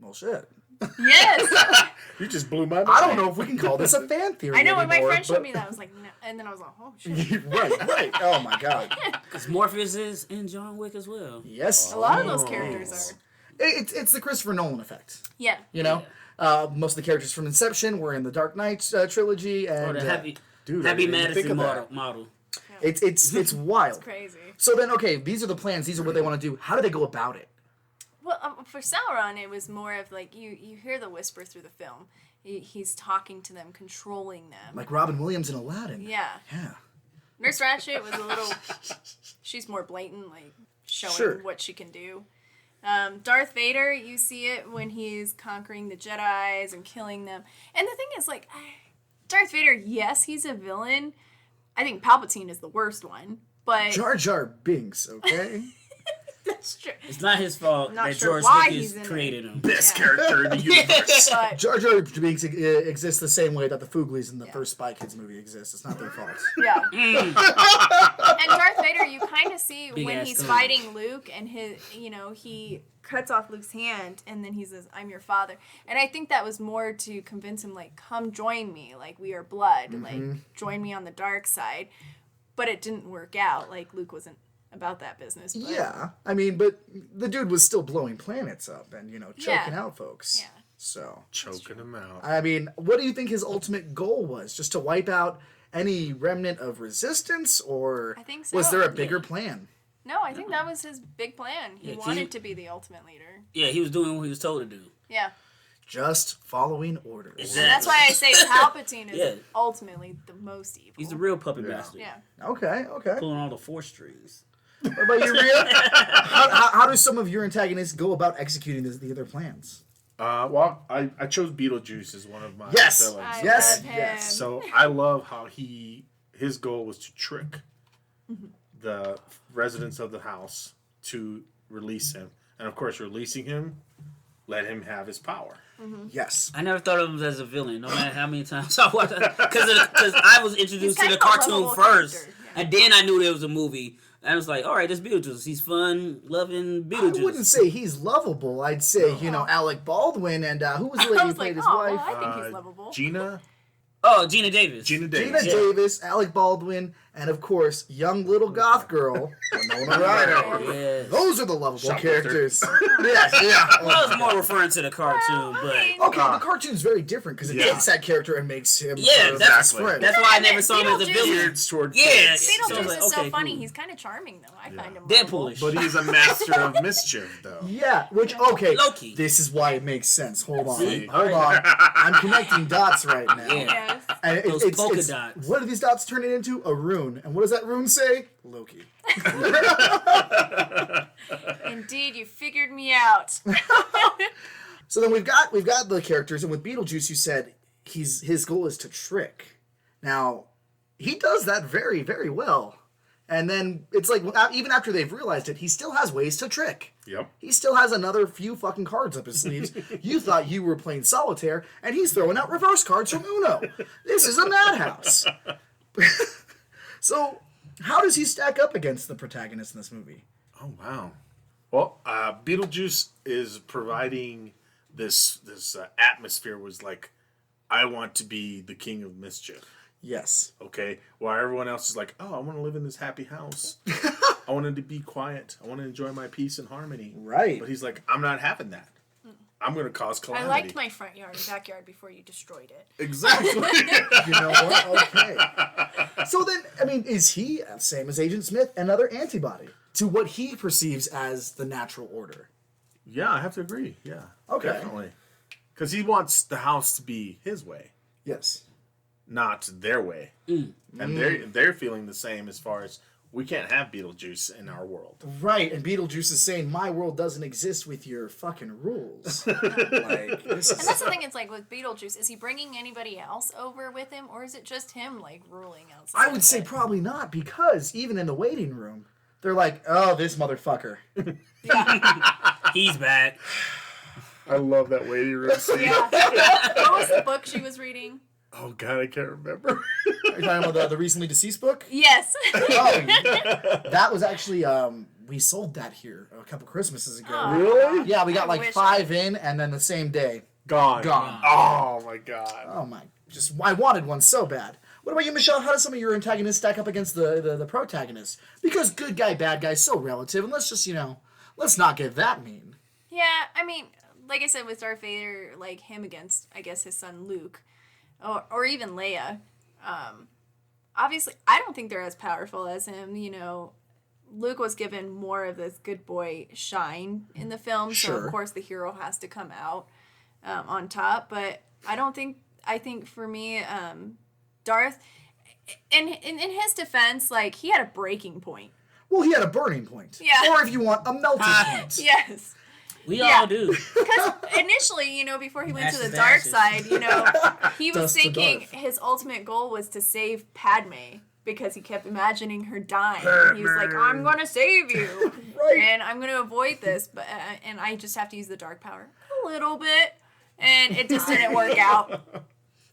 Speaker 1: well, shit.
Speaker 2: Yes.
Speaker 4: You just blew my mind.
Speaker 1: I don't know if we can call this a fan theory
Speaker 2: I know when my
Speaker 1: anymore,
Speaker 2: friend showed me that, I was like, no. And then I was like, oh, shit.
Speaker 1: right. Oh, my God.
Speaker 3: Because Morpheus is in John Wick as well.
Speaker 1: Yes.
Speaker 2: A lot of those characters are.
Speaker 1: It's the Christopher Nolan effect.
Speaker 2: Yeah.
Speaker 1: Most of the characters from Inception were in the Dark Knight trilogy, and
Speaker 3: the Happy Madison model.
Speaker 1: Yeah. It's wild.
Speaker 2: It's crazy.
Speaker 1: So then, okay, these are the plans. These are what they want to do. How do they go about it?
Speaker 2: Well, for Sauron, it was more of like you hear the whisper through the film. He's talking to them, controlling them.
Speaker 1: Like Robin Williams in Aladdin.
Speaker 2: Yeah.
Speaker 1: Yeah.
Speaker 2: Nurse Ratched was a little. She's more blatant, like showing what she can do. Darth Vader, you see it when he's conquering the Jedis and killing them. And the thing is, like, Darth Vader, yes, he's a villain. I think Palpatine is the worst one, but
Speaker 1: Jar Jar Binks, okay?
Speaker 2: That's true.
Speaker 3: It's not his fault that
Speaker 2: sure
Speaker 3: George Lucas created him.
Speaker 4: Best character in the universe.
Speaker 1: Jar Jar Binks exists the same way that the Foogleys in the first Spy Kids movie exist. It's not their fault.
Speaker 2: Yeah. And Darth Vader, you kind of see when he's fighting Luke, and he cuts off Luke's hand, and then he says, "I'm your father." And I think that was more to convince him, like, come join me, like, we are blood, like, join me on the dark side. But it didn't work out. Like, Luke wasn't about that business. But.
Speaker 1: Yeah, I mean, but the dude was still blowing planets up and, choking out folks.
Speaker 2: Yeah.
Speaker 1: So.
Speaker 4: Choking them out.
Speaker 1: I mean, what do you think his ultimate goal was? Just to wipe out any remnant of resistance, or
Speaker 2: I think so.
Speaker 1: Was there a bigger plan?
Speaker 2: No, I think that was his big plan. He wanted to be the ultimate leader.
Speaker 3: Yeah, he was doing what he was told to do.
Speaker 2: Yeah.
Speaker 1: Just following orders.
Speaker 3: Exactly.
Speaker 2: And that's why I say Palpatine is ultimately the most evil.
Speaker 3: He's the real puppet master.
Speaker 2: Yeah.
Speaker 1: Okay.
Speaker 3: Pulling all the Force strings.
Speaker 1: What about you, Rio? How do some of your antagonists go about executing the other plans?
Speaker 4: Well, I chose Beetlejuice as one of my villains.
Speaker 1: Yes.
Speaker 4: So I love how his goal was to trick the residents of the house to release him, and of course, releasing him let him have his power.
Speaker 2: Mm-hmm.
Speaker 1: Yes.
Speaker 3: I never thought of him as a villain, no matter how many times I watched it. Because I was introduced to the cartoon first, and then I knew there was a movie. And I was like, all right, this Beetlejuice. He's fun, loving Beetlejuice.
Speaker 1: I wouldn't say he's lovable. I'd say, Alec Baldwin and who was the lady
Speaker 2: I
Speaker 1: who
Speaker 2: was
Speaker 1: played
Speaker 2: like,
Speaker 1: his
Speaker 2: oh,
Speaker 1: wife?
Speaker 2: well, I think he's lovable.
Speaker 4: Gina
Speaker 3: Gina Davis.
Speaker 1: Gina Davis, Alec Baldwin, and of course, young little goth girl, Winona Ryder.
Speaker 3: Yes.
Speaker 1: Those are the lovable
Speaker 4: Shoplifter.
Speaker 1: characters. Yes, yeah.
Speaker 3: I was more referring to the cartoon, but
Speaker 1: Okay, the cartoon's very different because it takes that character and makes him
Speaker 3: Yeah,
Speaker 1: his
Speaker 3: that's-
Speaker 1: friend.
Speaker 3: that's why I never saw him as a
Speaker 2: Beetlejuice-
Speaker 3: villain.
Speaker 4: Geared toward
Speaker 3: Yeah.
Speaker 4: kids.
Speaker 3: So I was
Speaker 2: Beetlejuice
Speaker 3: like,
Speaker 2: is so
Speaker 3: okay,
Speaker 2: funny.
Speaker 3: cool.
Speaker 2: He's kind of charming, though. I find him
Speaker 3: Deadpoolish.
Speaker 4: But he's a master of mischief, though.
Speaker 1: Yeah, which, okay,
Speaker 3: Loki.
Speaker 1: this is why it makes sense. Hold on.
Speaker 4: See?
Speaker 1: Hold on. I'm connecting dots right now.
Speaker 3: Yeah.
Speaker 2: Yes.
Speaker 1: And
Speaker 3: Those polka dots.
Speaker 1: What are these dots turning into? A rune. And what does that rune say? Loki.
Speaker 2: Indeed, you figured me out.
Speaker 1: So then we've got the characters, and with Beetlejuice, you said his goal is to trick. Now, he does that very, very well. And then it's like, even after they've realized it, he still has ways to trick.
Speaker 4: Yep.
Speaker 1: He still has another few fucking cards up his sleeves. You thought you were playing solitaire, and he's throwing out reverse cards from Uno. This is a madhouse. So, how does he stack up against the protagonist in this movie?
Speaker 4: Oh wow. Well, Beetlejuice is providing this atmosphere. Was like, I want to be the king of mischief.
Speaker 1: Yes.
Speaker 4: Okay, while everyone else is like, oh, I want to live in this happy house. I wanted to be quiet. I want to enjoy my peace and harmony.
Speaker 1: Right.
Speaker 4: But he's like, I'm not having that. I'm going to cause
Speaker 2: I
Speaker 4: calamity.
Speaker 2: liked my front yard and backyard before you destroyed it.
Speaker 4: Exactly.
Speaker 1: You know what? Okay. So then, I mean, is he, same as Agent Smith, another antibody to what he perceives as the natural order?
Speaker 4: Yeah, I have to agree. Yeah.
Speaker 1: Okay.
Speaker 4: Definitely. Because he wants the house to be his way,
Speaker 1: Yes.
Speaker 4: not their way. And they're feeling the same as far as we can't have Beetlejuice in our world.
Speaker 1: Right, and Beetlejuice is saying, my world doesn't exist with your fucking rules. Like, this
Speaker 2: And
Speaker 1: is...
Speaker 2: that's the thing, it's like with Beetlejuice, is he bringing anybody else over with him, or is it just him, like, ruling outside?
Speaker 1: I would say probably not, because even in the waiting room, they're like, oh, this motherfucker.
Speaker 3: He's back.
Speaker 4: I love that waiting room scene.
Speaker 2: Yeah. What was the book she was reading?
Speaker 4: Oh, God, I can't remember.
Speaker 1: Are you talking about the recently deceased book?
Speaker 2: Yes.
Speaker 1: Oh, that was actually, we sold that here a couple Christmases ago.
Speaker 2: Oh.
Speaker 4: Really?
Speaker 1: Yeah, we got
Speaker 2: I
Speaker 1: like
Speaker 2: wish
Speaker 1: 5 in, and then the same day.
Speaker 4: Gone.
Speaker 1: Gone.
Speaker 4: Oh, my God.
Speaker 1: Oh my, I wanted one so bad. What about you, Michelle? How do some of your antagonists stack up against the protagonist? Because good guy, bad guy is so relative, and let's just, let's not get that mean.
Speaker 2: Yeah, I mean, like I said, with Darth Vader, like him against, I guess, his son Luke, or even Leia. Obviously, I don't think they're as powerful as him. Luke was given more of this good boy shine in the film, so
Speaker 1: Sure.
Speaker 2: of course the hero has to come out on top. But I think for me, Darth, in his defense, like he had a breaking point.
Speaker 1: Well, he had a burning point.
Speaker 2: Yeah.
Speaker 1: Or if you want, a melting point.
Speaker 2: Yes.
Speaker 3: We
Speaker 2: Yeah.
Speaker 3: all do.
Speaker 2: Because initially, before he went to the
Speaker 3: Ashes to
Speaker 2: dark
Speaker 3: ashes.
Speaker 2: side, he was
Speaker 1: Dust to
Speaker 2: thinking
Speaker 1: Darth.
Speaker 2: his ultimate goal was to save Padme because he kept imagining her dying. And he was like, I'm going to save you.
Speaker 1: Right.
Speaker 2: And I'm going to avoid this. But and I just have to use the dark power a little bit. And it just didn't work out.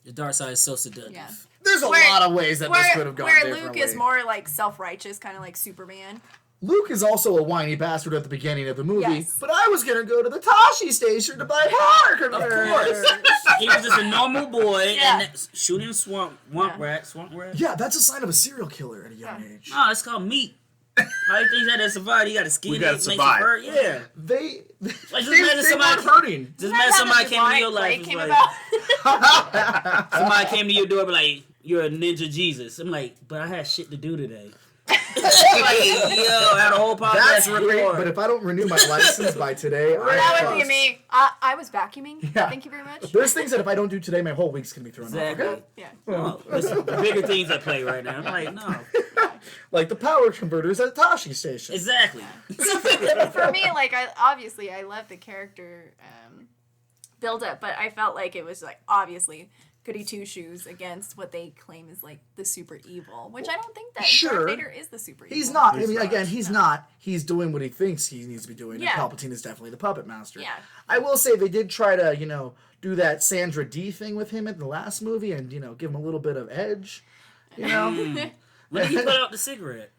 Speaker 3: The dark side is so seductive.
Speaker 2: Yeah.
Speaker 1: There's a
Speaker 2: Where-
Speaker 1: lot of ways that this could have gone
Speaker 2: where
Speaker 1: differently.
Speaker 2: Luke is more like self-righteous, kind of like Superman.
Speaker 1: Luke is also a whiny bastard at the beginning of the movie,
Speaker 2: Yes.
Speaker 1: but I was going to go to the Tashi station to buy park.
Speaker 3: Of course. He was just a normal boy
Speaker 2: Yeah.
Speaker 3: and shooting swamp rat.
Speaker 1: Yeah, that's a sign of a serial killer at a young age.
Speaker 3: No, it's called meat. How you think that to survive? You got to skin
Speaker 4: We
Speaker 3: it,
Speaker 4: gotta
Speaker 3: make
Speaker 4: survive.
Speaker 3: it hurt. Yeah.
Speaker 1: They
Speaker 3: Like, just
Speaker 1: they
Speaker 3: imagine somebody
Speaker 1: weren't hurting.
Speaker 3: Just
Speaker 2: Isn't
Speaker 3: imagine
Speaker 2: that
Speaker 3: somebody
Speaker 2: how the
Speaker 3: came into your
Speaker 2: Bubonic
Speaker 3: life.
Speaker 2: Plague
Speaker 3: and
Speaker 2: came
Speaker 3: was like,
Speaker 2: about?
Speaker 3: somebody came to your door, and be like, "You're a ninja Jesus." I'm like, "But I had shit to do today." Like, I had a whole podcast
Speaker 1: That's
Speaker 3: to
Speaker 1: great,
Speaker 3: record.
Speaker 1: but if I don't renew my license by today,
Speaker 2: That
Speaker 1: I'm
Speaker 2: would be
Speaker 1: fucked.
Speaker 2: me. I was vacuuming.
Speaker 1: Yeah.
Speaker 2: Thank you very much.
Speaker 1: There's things that if I don't do today, my whole week's going to be thrown
Speaker 3: Exactly.
Speaker 1: off. Okay?
Speaker 2: Yeah.
Speaker 3: No, listen, the bigger things at play right now. I'm like, no,
Speaker 1: Like the power converters at Tashi station.
Speaker 3: exactly.
Speaker 2: For me, like I love the character build up, but I felt like it was like obviously goody two shoes against what they claim is like the super evil, which I don't think that
Speaker 1: Sure.
Speaker 2: Darth Vader is the super evil.
Speaker 1: He's not.
Speaker 4: He's
Speaker 1: I mean,
Speaker 4: not.
Speaker 1: again, he's not. He's doing what he thinks he needs to be doing.
Speaker 2: Yeah.
Speaker 1: And Palpatine is definitely the puppet master.
Speaker 2: Yeah.
Speaker 1: I will say they did try to, do that Sandra D thing with him in the last movie and, give him a little bit of edge.
Speaker 3: When did he put out the cigarette?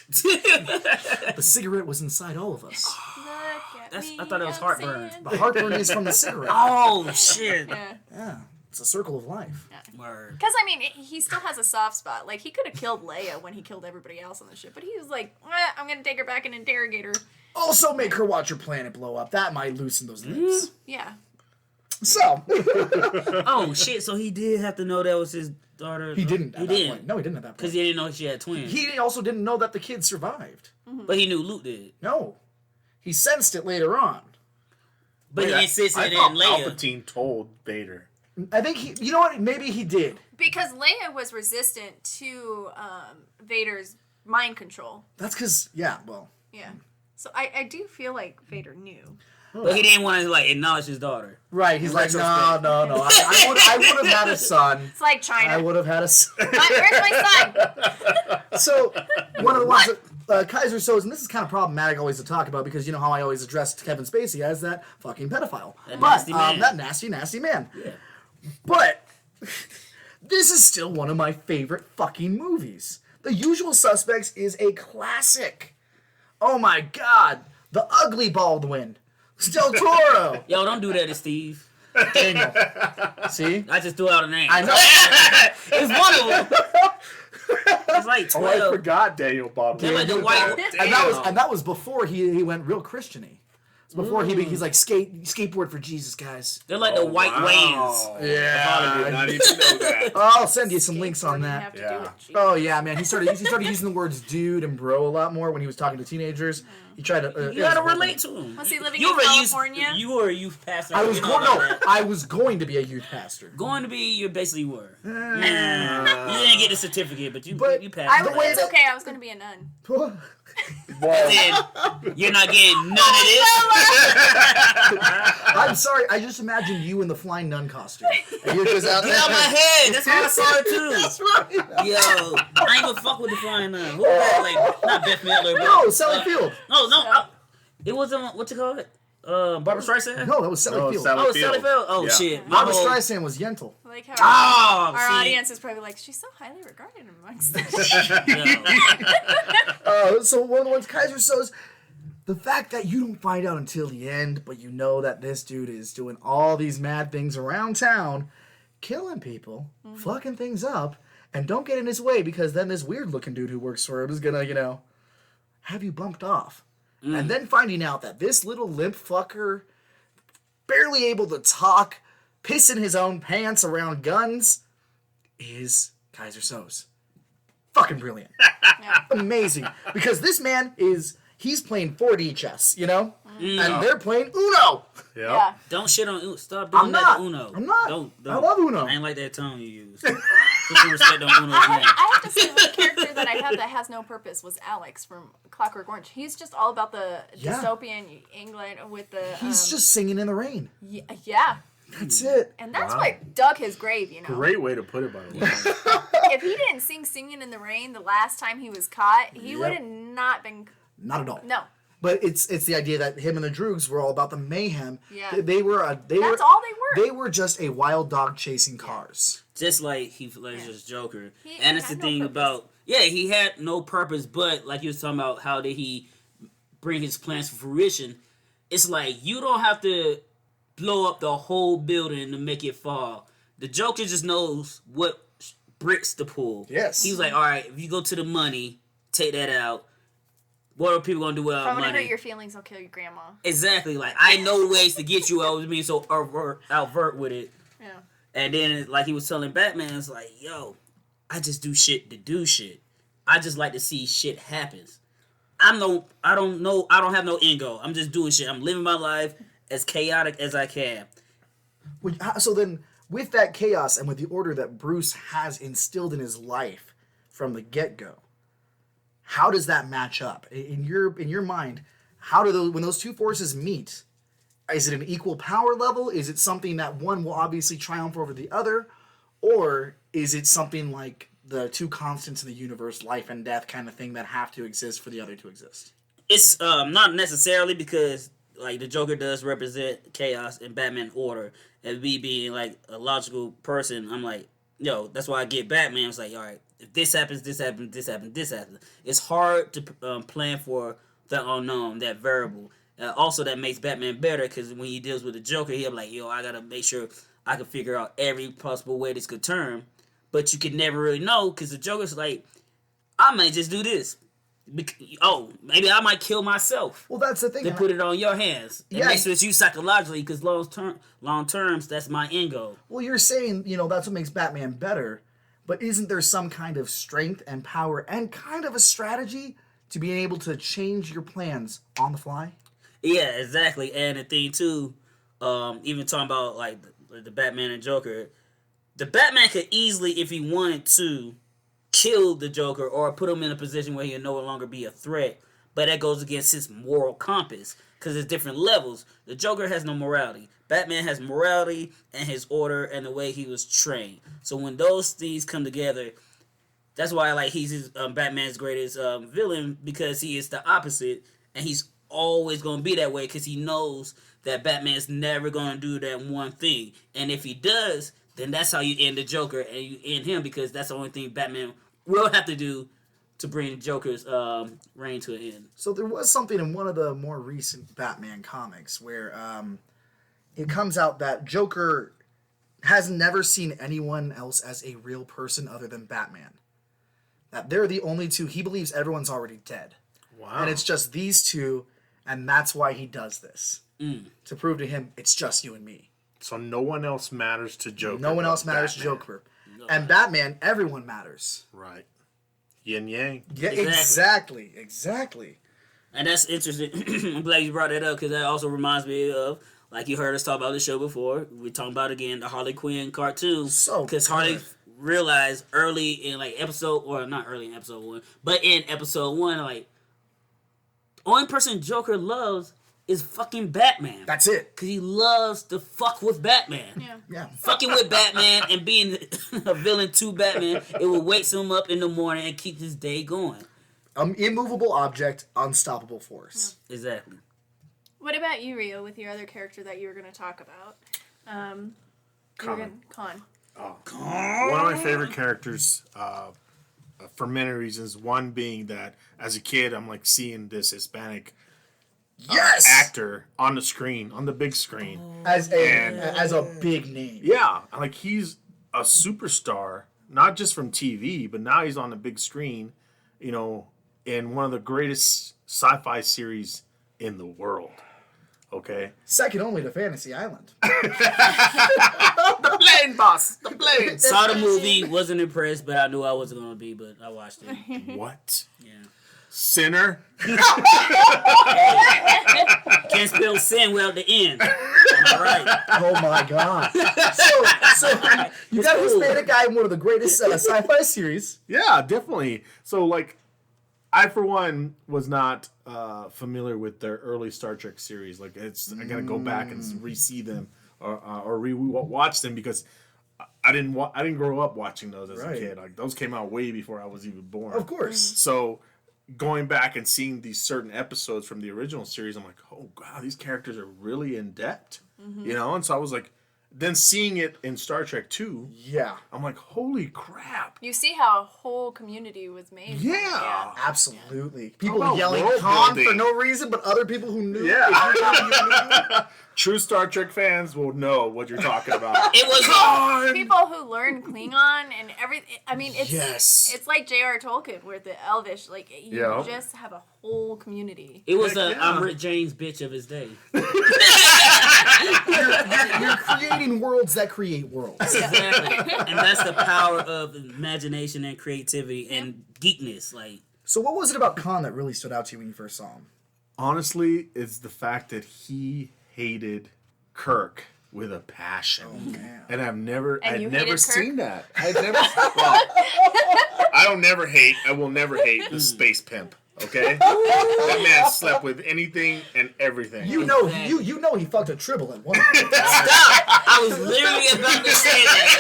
Speaker 1: The cigarette was inside all of us.
Speaker 2: Look at me,
Speaker 3: I thought it was
Speaker 2: I'm
Speaker 3: heartburn.
Speaker 2: saying-
Speaker 1: The heartburn is from the cigarette.
Speaker 3: Oh shit!
Speaker 2: Yeah.
Speaker 1: Yeah, it's a circle of life.
Speaker 3: Word.
Speaker 2: Because, I mean, he still has a soft spot. Like, he could have killed Leia when he killed everybody else on the ship, but he was like, I'm going to take her back and interrogate her.
Speaker 1: Also, make her watch her planet blow up. That might loosen those lips.
Speaker 2: Yeah.
Speaker 1: So,
Speaker 3: Oh shit! So he did have to know that was his daughter.
Speaker 1: he didn't. At
Speaker 3: He
Speaker 1: that
Speaker 3: didn't.
Speaker 1: point. No, he didn't at that
Speaker 3: Because
Speaker 1: point.
Speaker 3: he didn't know she had twins.
Speaker 1: He also didn't know that the kid survived.
Speaker 3: But he knew Luke did.
Speaker 1: No, he sensed it later on.
Speaker 3: But he insisted
Speaker 4: I
Speaker 3: in
Speaker 4: thought
Speaker 3: Leia.
Speaker 4: Palpatine told Vader.
Speaker 1: I think he. You know what? Maybe he did.
Speaker 2: Because Leia was resistant to Vader's mind control.
Speaker 1: That's because. Yeah. Well.
Speaker 2: Yeah. So I do feel like Vader knew.
Speaker 3: But he didn't want to like acknowledge his daughter.
Speaker 1: Right. He's like, no.
Speaker 3: retrospect.
Speaker 1: I would have had a son.
Speaker 2: It's like China.
Speaker 1: I would have had a son.
Speaker 2: Where's my son?
Speaker 1: So, one of the ones that Kaiser Soze, and this is kind of problematic always to talk about because you know how I always addressed Kevin Spacey as that fucking pedophile.
Speaker 3: That
Speaker 1: But,
Speaker 3: nasty man.
Speaker 1: that nasty, nasty man.
Speaker 3: Yeah.
Speaker 1: But, this is still one of my favorite fucking movies. The Usual Suspects is a classic. Oh my god. The ugly Baldwin. Del Toro.
Speaker 3: Yo, don't do that to Steve.
Speaker 1: Daniel. See?
Speaker 3: I just threw out a name.
Speaker 1: I know.
Speaker 3: It's one of them. It's like
Speaker 4: Oh, I
Speaker 3: 12.
Speaker 4: forgot Daniel Bob.
Speaker 3: They're like the white.
Speaker 1: And that was before he went real Christian-y. It's before he's like skateboard for Jesus, guys.
Speaker 3: They're like the white Wayans.
Speaker 1: Yeah.
Speaker 4: I did not even know that.
Speaker 1: I'll send you some links on
Speaker 2: What do you
Speaker 1: that.
Speaker 2: have to
Speaker 4: Yeah.
Speaker 2: do with Jesus?
Speaker 1: Oh yeah, man. He started using the words dude and bro a lot more when he was talking to teenagers. He tried to.
Speaker 3: You gotta relate to him.
Speaker 2: Was he living
Speaker 3: You
Speaker 2: in
Speaker 3: were a youth-
Speaker 2: California?
Speaker 3: You were a youth pastor.
Speaker 1: I was
Speaker 3: You know
Speaker 1: going.
Speaker 3: about
Speaker 1: No,
Speaker 3: that.
Speaker 1: I was going to be a youth pastor.
Speaker 3: Going to be, you basically were. You didn't get the certificate, but you passed.
Speaker 2: I
Speaker 3: the
Speaker 2: was,
Speaker 1: way
Speaker 2: it's
Speaker 1: that-
Speaker 2: okay. I was going to be a nun.
Speaker 4: Well,
Speaker 3: Then you're not getting none of this.
Speaker 1: I'm sorry. I just imagined you in the flying nun costume. And you're just out
Speaker 3: Get
Speaker 1: there.
Speaker 3: out my head. That's how I saw it too.
Speaker 1: That's right.
Speaker 3: Yo, I ain't gonna fuck with the flying nun. Who was that? Like, not Beth Midler, but
Speaker 1: No, Sally Field.
Speaker 3: no. It wasn't what you call it. Barbara Streisand.
Speaker 1: No, that was Sally
Speaker 4: No,
Speaker 1: Field.
Speaker 4: Sally-
Speaker 3: Oh, Sally Field. Oh
Speaker 4: Yeah.
Speaker 3: shit. My
Speaker 1: Barbara
Speaker 3: whole-
Speaker 1: Streisand was Yentl.
Speaker 2: Like how
Speaker 3: Oh,
Speaker 2: our
Speaker 3: see.
Speaker 2: audience is probably like, she's so highly regarded amongst us.
Speaker 3: Yo.
Speaker 1: So one of the ones Kaiser Soze, the fact that you don't find out until the end, but you know that this dude is doing all these mad things around town, killing people, fucking things up, and don't get in his way because then this weird looking dude who works for him is gonna, have you bumped off. And then finding out that this little limp fucker, barely able to talk, pissing his own pants around guns, is Kaiser Soze. Fucking brilliant. Amazing. Because this man he's playing 4D chess, And they're playing Uno.
Speaker 2: Yeah.
Speaker 3: Don't shit on Uno. Stop doing
Speaker 1: I'm
Speaker 3: that
Speaker 1: not.
Speaker 3: to Uno.
Speaker 1: I'm not.
Speaker 3: Don't.
Speaker 1: I love Uno.
Speaker 3: I ain't like that tone you used. Put some respect on Uno's name.
Speaker 2: I have to say, the character that I had that has no purpose was Alex from Clockwork Orange. He's just all about the
Speaker 1: Yeah.
Speaker 2: dystopian England with the.
Speaker 1: He's just singing in the rain.
Speaker 2: Yeah.
Speaker 1: That's it.
Speaker 2: And that's
Speaker 4: Wow.
Speaker 2: what dug his grave,
Speaker 4: great way to put it, by the way.
Speaker 2: If he didn't sing Singing in the Rain the last time he was caught, he
Speaker 1: Yep.
Speaker 2: would have not been.
Speaker 1: Not at all.
Speaker 2: No.
Speaker 1: But it's the idea that him and the Droogs were all about the mayhem.
Speaker 2: Yeah.
Speaker 1: They were
Speaker 2: That's all they were.
Speaker 1: They were just a wild dog chasing cars.
Speaker 3: Just like Heath Ledger's Joker.
Speaker 2: He
Speaker 3: And it's the
Speaker 2: had no
Speaker 3: thing
Speaker 2: purpose.
Speaker 3: about, he had no purpose, but like you was talking about, how did he bring his plans to fruition? It's like, you don't have to blow up the whole building to make it fall. The Joker just knows what bricks to pull.
Speaker 1: Yes.
Speaker 3: He was like, all right, if you go to the money, take that out. What are people going to do without
Speaker 2: If I'm gonna
Speaker 3: money?
Speaker 2: hurt your feelings, I'll kill your grandma.
Speaker 3: Exactly. Like, I know ways to get you. I was being so overt with it.
Speaker 2: Yeah.
Speaker 3: And then, like he was telling Batman, it's like, yo, I just do shit to do shit. I just like to see shit happens. I don't have no end goal. I'm just doing shit. I'm living my life as chaotic as I can.
Speaker 1: So then, with that chaos and with the order that Bruce has instilled in his life from the get-go, how does that match up in your mind? How do when those two forces meet? Is it an equal power level? Is it something that one will obviously triumph over the other, or is it something like the two constants of the universe, life and death, kind of thing that have to exist for the other to exist?
Speaker 3: It's not necessarily, because like the Joker does represent chaos and Batman order, and me being like a logical person, I'm like, that's why I get Batman. It's like, all right, if this happens, this happens, this happens, this happens. It's hard to plan for the unknown, that variable. Also, that makes Batman better because when he deals with the Joker, he'll be like, yo, I gotta make sure I can figure out every possible way this could turn. But you can never really know because the Joker's like, I might just do this. Maybe I might kill myself.
Speaker 1: Well, that's the thing.
Speaker 3: They put it on your hands. It makes it you psychologically because long terms, that's my end goal.
Speaker 1: Well, you're saying, that's what makes Batman better, but isn't there some kind of strength and power and kind of a strategy to being able to change your plans on the fly?
Speaker 3: Yeah, exactly. And the thing too, even talking about like the Batman and Joker, the Batman could easily, if he wanted to, kill the Joker or put him in a position where he'll no longer be a threat. But that goes against his moral compass because there's different levels. The Joker has no morality. Batman has morality and his order and the way he was trained. So when those things come together, that's why he's Batman's greatest villain because he is the opposite and he's always going to be that way because he knows that Batman's never going to do that one thing. And if he does, then that's how you end the Joker and you end him because that's the only thing Batman will have to do to bring Joker's reign to an end.
Speaker 1: So there was something in one of the more recent Batman comics where it comes out that Joker has never seen anyone else as a real person other than Batman. That they're the only two. He believes everyone's already dead.
Speaker 4: Wow.
Speaker 1: And it's just these two, and that's why he does this. To prove to him, it's just you and me.
Speaker 4: So no one else matters to Joker.
Speaker 1: No one else matters to Joker. And Batman, everyone matters.
Speaker 4: Right. Yin yang.
Speaker 1: Yeah, exactly.
Speaker 3: And that's interesting. I'm glad you brought that up because that also reminds me of, like you heard us talk about the show before. We're talking about again the Harley Quinn cartoon. Because Harley realized early in not early in episode 1, but in episode 1, only person Joker loves is fucking Batman.
Speaker 1: That's it.
Speaker 3: Because he loves to fuck with Batman.
Speaker 1: Yeah.
Speaker 3: Fucking with Batman and being a villain to Batman, it will wake him up in the morning and keep his day going.
Speaker 1: Immovable object, unstoppable force.
Speaker 3: Yeah. Exactly.
Speaker 2: What about you, Rio, with your other character that you were going to talk about? Con.
Speaker 4: Oh. One of my favorite characters for many reasons. One being that as a kid, I'm seeing this Hispanic actor on the screen, on the big screen.
Speaker 1: As a big name.
Speaker 4: Yeah. He's a superstar, not just from TV, but now he's on the big screen, in one of the greatest sci-fi series in the world. Okay?
Speaker 1: Second only to Fantasy Island.
Speaker 4: The plane, boss! The plane!
Speaker 3: Saw the movie, wasn't impressed, but I knew I wasn't going to be, but I watched it.
Speaker 4: What?
Speaker 3: Yeah.
Speaker 4: Sinner?
Speaker 3: Can't spell sin without the end. All right.
Speaker 1: Oh my god. So you got a Hispanic guy in one of the greatest sci-fi series.
Speaker 4: Yeah, definitely. So, I, for one, was not familiar with their early Star Trek series. I gotta go back and re-see them or re-watch them because I didn't grow up watching those as a kid. Those came out way before I was even born.
Speaker 1: Of course.
Speaker 4: So going back and seeing these certain episodes from the original series, I'm like, oh god, these characters are really in depth, And so I was then seeing it in Star Trek 2, I'm like, holy crap.
Speaker 2: You see how a whole community was made.
Speaker 4: Yeah.
Speaker 1: Absolutely. People yelling
Speaker 4: world
Speaker 1: Khan
Speaker 4: building?
Speaker 1: for no reason, but other people who knew.
Speaker 4: Yeah. True Star Trek fans will know what you're talking about.
Speaker 3: It was
Speaker 2: people who learn Klingon and everything. I mean, it's like J.R. Tolkien, where the Elvish, you just have a whole community.
Speaker 3: It was I'm Rick James bitch of his day.
Speaker 1: You're creating worlds that create worlds.
Speaker 3: Exactly. And that's the power of imagination and creativity and geekness.
Speaker 1: So what was it about Khan that really stood out to you when you first saw him?
Speaker 4: Honestly, it's the fact that he hated Kirk with a passion.
Speaker 1: Oh, man.
Speaker 4: And I'd never
Speaker 2: Kirk?
Speaker 4: seen that. I will never hate the space pimp. Okay? That man slept with anything and everything.
Speaker 1: You know he fucked a tribble at one point.
Speaker 3: Stop! I was literally about to say that.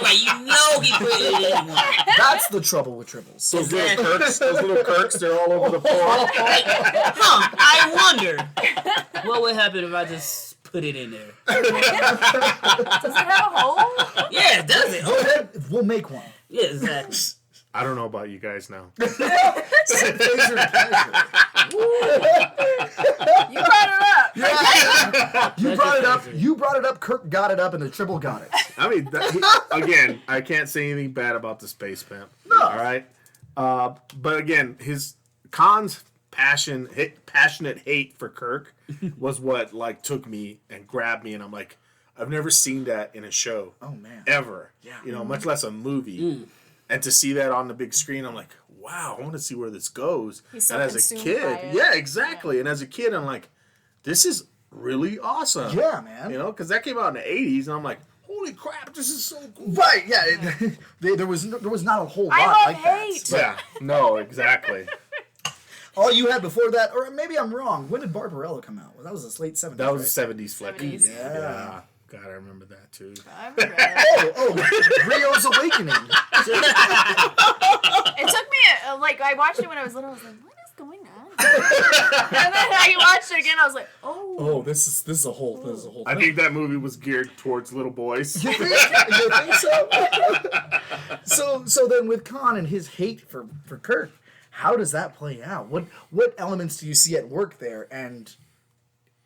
Speaker 3: I'm he put it in one.
Speaker 1: That's the trouble with tribbles.
Speaker 4: Those little Kirks, they're all over the floor.
Speaker 3: I wonder what would happen if I just put it in there.
Speaker 2: Does it have a hole?
Speaker 3: Yeah, does it?
Speaker 1: Go ahead, we'll make one.
Speaker 3: Yeah, exactly.
Speaker 4: I don't know about you guys now.
Speaker 2: You brought it up.
Speaker 1: You brought it up. You brought it up. Kirk got it up, and the triple got it.
Speaker 4: I mean, again, I can't say anything bad about the Space Pimp.
Speaker 1: No.
Speaker 4: All right. But again, his Khan's passionate hate for Kirk was what like took me and grabbed me, and I'm like, I've never seen that in a show.
Speaker 1: Oh man.
Speaker 4: Ever.
Speaker 1: Yeah.
Speaker 4: You know, much less a movie. And to see that on the big screen, I'm like, wow, I want to see where this goes.
Speaker 2: He's so
Speaker 4: and as a
Speaker 2: consumed
Speaker 4: kid,
Speaker 2: by it.
Speaker 4: yeah, exactly. Yeah. And as a kid, I'm like, this is really awesome.
Speaker 1: Yeah, man.
Speaker 4: You know, because that came out in the 80s, and I'm like, holy crap, this is so cool.
Speaker 1: Right? Yeah. There was not a whole lot
Speaker 2: I love
Speaker 1: like
Speaker 2: hate.
Speaker 1: that.
Speaker 4: Yeah, no, exactly.
Speaker 1: All you had before that, or maybe I'm wrong. When did Barbarella come out? That was the late 70s.
Speaker 4: That was
Speaker 1: right?
Speaker 4: a 70s flick.
Speaker 2: 70s.
Speaker 4: Yeah. God, I remember that too.
Speaker 2: I remember that.
Speaker 1: Rio's Awakening.
Speaker 2: It took me I watched it when I was little. I was like, what is going on? And then I watched it again. I was like, oh.
Speaker 1: Oh, this is a whole
Speaker 4: I think that movie was geared towards little boys.
Speaker 1: You think so? So then with Khan and his hate for Kirk, how does that play out? What elements do you see at work there? And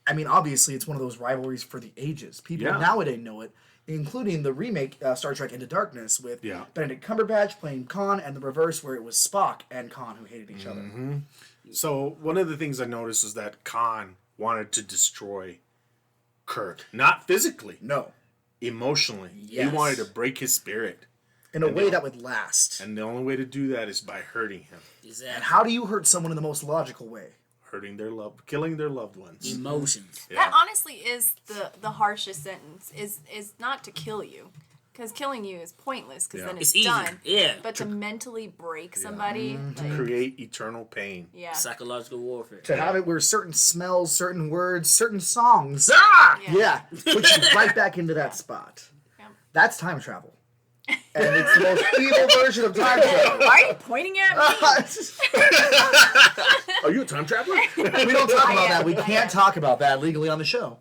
Speaker 1: I mean, obviously, it's one of those rivalries for the ages. People nowadays know it, including the remake Star Trek Into Darkness with Benedict Cumberbatch playing Khan, and the reverse where it was Spock and Khan who hated each other.
Speaker 4: So one of the things I noticed is that Khan wanted to destroy Kirk. Not physically.
Speaker 1: No.
Speaker 4: Emotionally.
Speaker 1: Yes.
Speaker 4: He wanted to break his spirit.
Speaker 1: In a way that would last.
Speaker 4: And the only way to do that is by hurting him.
Speaker 3: Exactly.
Speaker 1: And how do you hurt someone in the most logical way?
Speaker 4: Hurting their killing their loved ones.
Speaker 3: Emotions.
Speaker 2: That honestly is the harshest sentence. Is not to kill you, because killing you is pointless. Because then it's
Speaker 3: easy.
Speaker 2: done.
Speaker 3: Yeah.
Speaker 2: But to mentally break somebody,
Speaker 4: Create eternal pain.
Speaker 2: yeah,
Speaker 3: Psychological warfare.
Speaker 1: To have it where certain smells, certain words, certain songs,
Speaker 2: Yeah.
Speaker 1: put you right back into that spot.
Speaker 2: Yeah.
Speaker 1: That's time travel. And it's the most evil version of time travel.
Speaker 2: Why are you pointing at me?
Speaker 4: Are you a time traveler?
Speaker 1: We don't talk about that. We
Speaker 2: I
Speaker 1: can't
Speaker 2: am.
Speaker 1: talk about that legally on the show.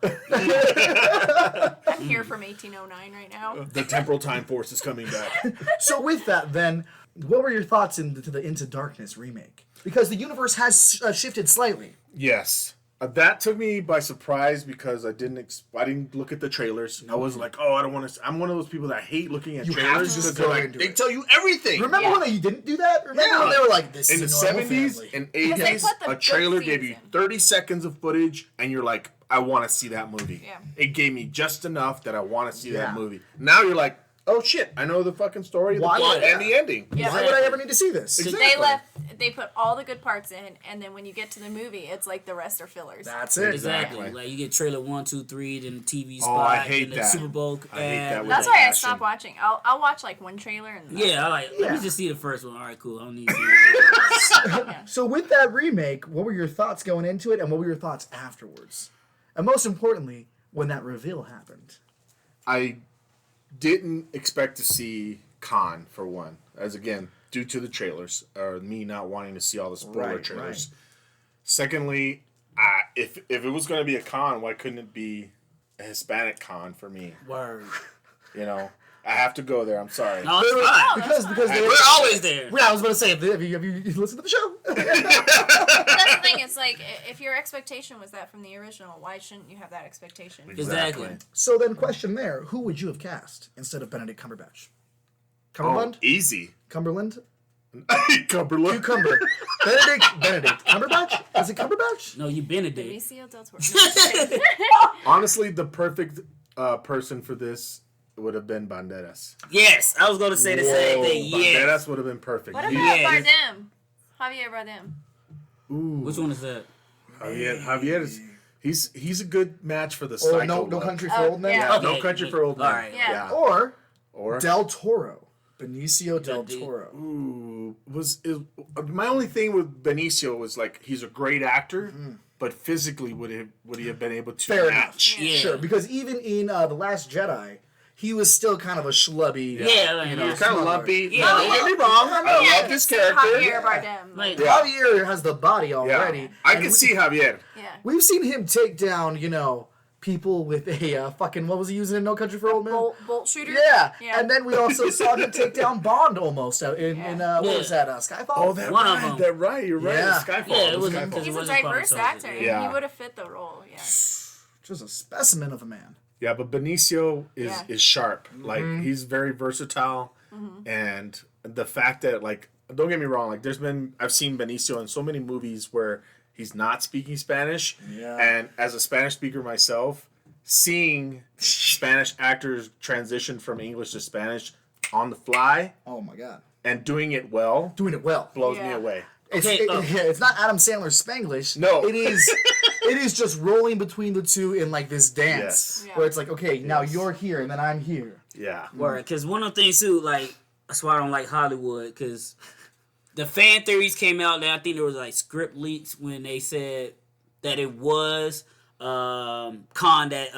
Speaker 2: I'm here from 1809 right now.
Speaker 4: The temporal time force is coming back.
Speaker 1: So with that, then, what were your thoughts into the Into Darkness remake? Because the universe has shifted slightly.
Speaker 4: Yes. That took me by surprise because I didn't look at the trailers. I was like, oh, I don't want to. I'm one of those people that hate looking at
Speaker 1: You have
Speaker 4: trailers
Speaker 1: to
Speaker 4: because
Speaker 1: go
Speaker 4: they're
Speaker 1: into
Speaker 4: they
Speaker 1: it.
Speaker 4: tell you everything.
Speaker 1: Remember when they didn't do that? Remember when they were like, this
Speaker 4: In the
Speaker 1: is a normal
Speaker 4: 70s
Speaker 1: family?
Speaker 4: and
Speaker 2: Because they
Speaker 4: 80s,
Speaker 2: put the
Speaker 4: a
Speaker 2: good
Speaker 4: trailer
Speaker 2: scenes
Speaker 4: gave you
Speaker 2: in.
Speaker 4: 30 seconds of footage, and you're like, I want to see that movie.
Speaker 2: Yeah.
Speaker 4: It gave me just enough that I want to see
Speaker 1: Yeah.
Speaker 4: that movie. Now you're like, oh shit, I know the fucking story, the
Speaker 1: Why
Speaker 4: plot,
Speaker 1: would I?
Speaker 4: and the ending.
Speaker 2: Yeah.
Speaker 1: Why would I ever need to see this?
Speaker 4: Exactly.
Speaker 2: They put all the good parts in, and then when you get to the movie, it's like the rest are fillers.
Speaker 1: That's it.
Speaker 3: Exactly. Like you get trailer 1, 2, 3, then TV spot,
Speaker 4: I hate
Speaker 3: then the
Speaker 4: that.
Speaker 3: Super Bowl.
Speaker 4: I hate that with
Speaker 2: That's
Speaker 4: a
Speaker 2: why I
Speaker 4: passion.
Speaker 2: stopped watching. I'll watch like one trailer and
Speaker 3: Yeah, I like. Let
Speaker 1: Yeah.
Speaker 3: me just see the first one. All right, cool. I don't need to see it.
Speaker 1: So with that remake, what were your thoughts going into it, and what were your thoughts afterwards? And most importantly, when that reveal happened.
Speaker 4: I didn't expect to see Khan for one, as again due to the trailers or me not wanting to see all the spoiler
Speaker 1: Right,
Speaker 4: trailers.
Speaker 1: right.
Speaker 4: Secondly, if it was going to be a Khan, why couldn't it be a Hispanic Khan for me?
Speaker 3: Word.
Speaker 4: You know, I have to go there. I'm sorry.
Speaker 3: No, it's fine.
Speaker 1: Because they
Speaker 3: We're always there.
Speaker 1: Yeah, I was going to say, have you listened to the show?
Speaker 2: that's the thing. It's like if your expectation was that from the original, why shouldn't you have that expectation?
Speaker 3: Exactly.
Speaker 1: So then, question there: who would you have cast instead of Benedict Cumberbatch? Cumberland?
Speaker 4: Oh, easy.
Speaker 1: Cumberland?
Speaker 4: Cumberland.
Speaker 1: Cucumber. Benedict. Cumberbatch? Is it Cumberbatch?
Speaker 3: No, you Benedict.
Speaker 2: Benicio del Toro. No,
Speaker 4: Honestly, the perfect person for this would have been Banderas.
Speaker 3: Yes, I was going to say the same thing. Yes.
Speaker 4: Banderas would have been perfect.
Speaker 2: what about
Speaker 3: Yes.
Speaker 2: Bardem? Javier Bardem.
Speaker 4: Ooh,
Speaker 3: Which one is that?
Speaker 4: Javier is he's a good match for the
Speaker 1: Or
Speaker 4: psycho.
Speaker 1: no
Speaker 4: look.
Speaker 1: Country for Old Men?
Speaker 2: yeah.
Speaker 3: Okay.
Speaker 4: No Country for Old Men.
Speaker 3: All right.
Speaker 2: Yeah.
Speaker 1: Or Del Toro. Benicio del
Speaker 3: D.
Speaker 1: Toro.
Speaker 4: Ooh, my only thing with Benicio was like he's a great actor, but physically would he have been able to
Speaker 1: Fair
Speaker 4: match?
Speaker 3: Yeah.
Speaker 1: Sure, because even in The Last Jedi, he was still kind of a schlubby.
Speaker 3: Yeah, like,
Speaker 1: you know,
Speaker 3: yeah.
Speaker 4: Kind of
Speaker 1: smuggler.
Speaker 4: lumpy.
Speaker 3: Yeah.
Speaker 4: No, don't get me wrong. I
Speaker 2: Yeah,
Speaker 4: love this
Speaker 2: so
Speaker 4: character.
Speaker 2: Javier Bardem.
Speaker 3: Like,
Speaker 1: Javier has the body
Speaker 4: Yeah.
Speaker 1: already.
Speaker 4: I
Speaker 1: and
Speaker 4: can see Javier.
Speaker 2: Yeah.
Speaker 1: We've seen him take down, people with a fucking, what was he using in No Country for Old Men?
Speaker 2: Bolt shooter.
Speaker 1: Yeah. And then we also saw him take down Bond almost in what was that, Skyfall?
Speaker 4: Oh, that
Speaker 3: One of
Speaker 4: right,
Speaker 3: them.
Speaker 4: that right. You're right.
Speaker 1: Yeah.
Speaker 4: Skyfall.
Speaker 3: Yeah, it was
Speaker 4: Skyfall.
Speaker 2: He's a
Speaker 3: wasn't
Speaker 2: diverse
Speaker 3: Bond
Speaker 2: actor.
Speaker 3: soldier.
Speaker 4: Yeah.
Speaker 2: He would have fit the role. Yeah.
Speaker 1: Just a specimen of a man.
Speaker 4: Yeah, but Benicio is sharp. Like he's very versatile,
Speaker 2: Mm-hmm.
Speaker 4: and the fact that like don't get me wrong, like I've seen Benicio in so many movies where he's not speaking Spanish, and as a Spanish speaker myself, seeing Spanish actors transition from English to Spanish on the fly
Speaker 1: Oh my god.
Speaker 4: and doing it well
Speaker 1: Doing it well.
Speaker 4: blows me
Speaker 2: Yeah.
Speaker 4: away.
Speaker 1: It's not Adam Sandler's Spanglish.
Speaker 4: No.
Speaker 1: It is just rolling between the two in like this dance.
Speaker 4: Yes.
Speaker 2: Yeah.
Speaker 1: Where it's like, okay, now you're here and then I'm here.
Speaker 4: Yeah.
Speaker 3: Word, because one of the things too, like that's why I don't like Hollywood, because the fan theories came out that I think there was like script leaks when they said that it was Khan that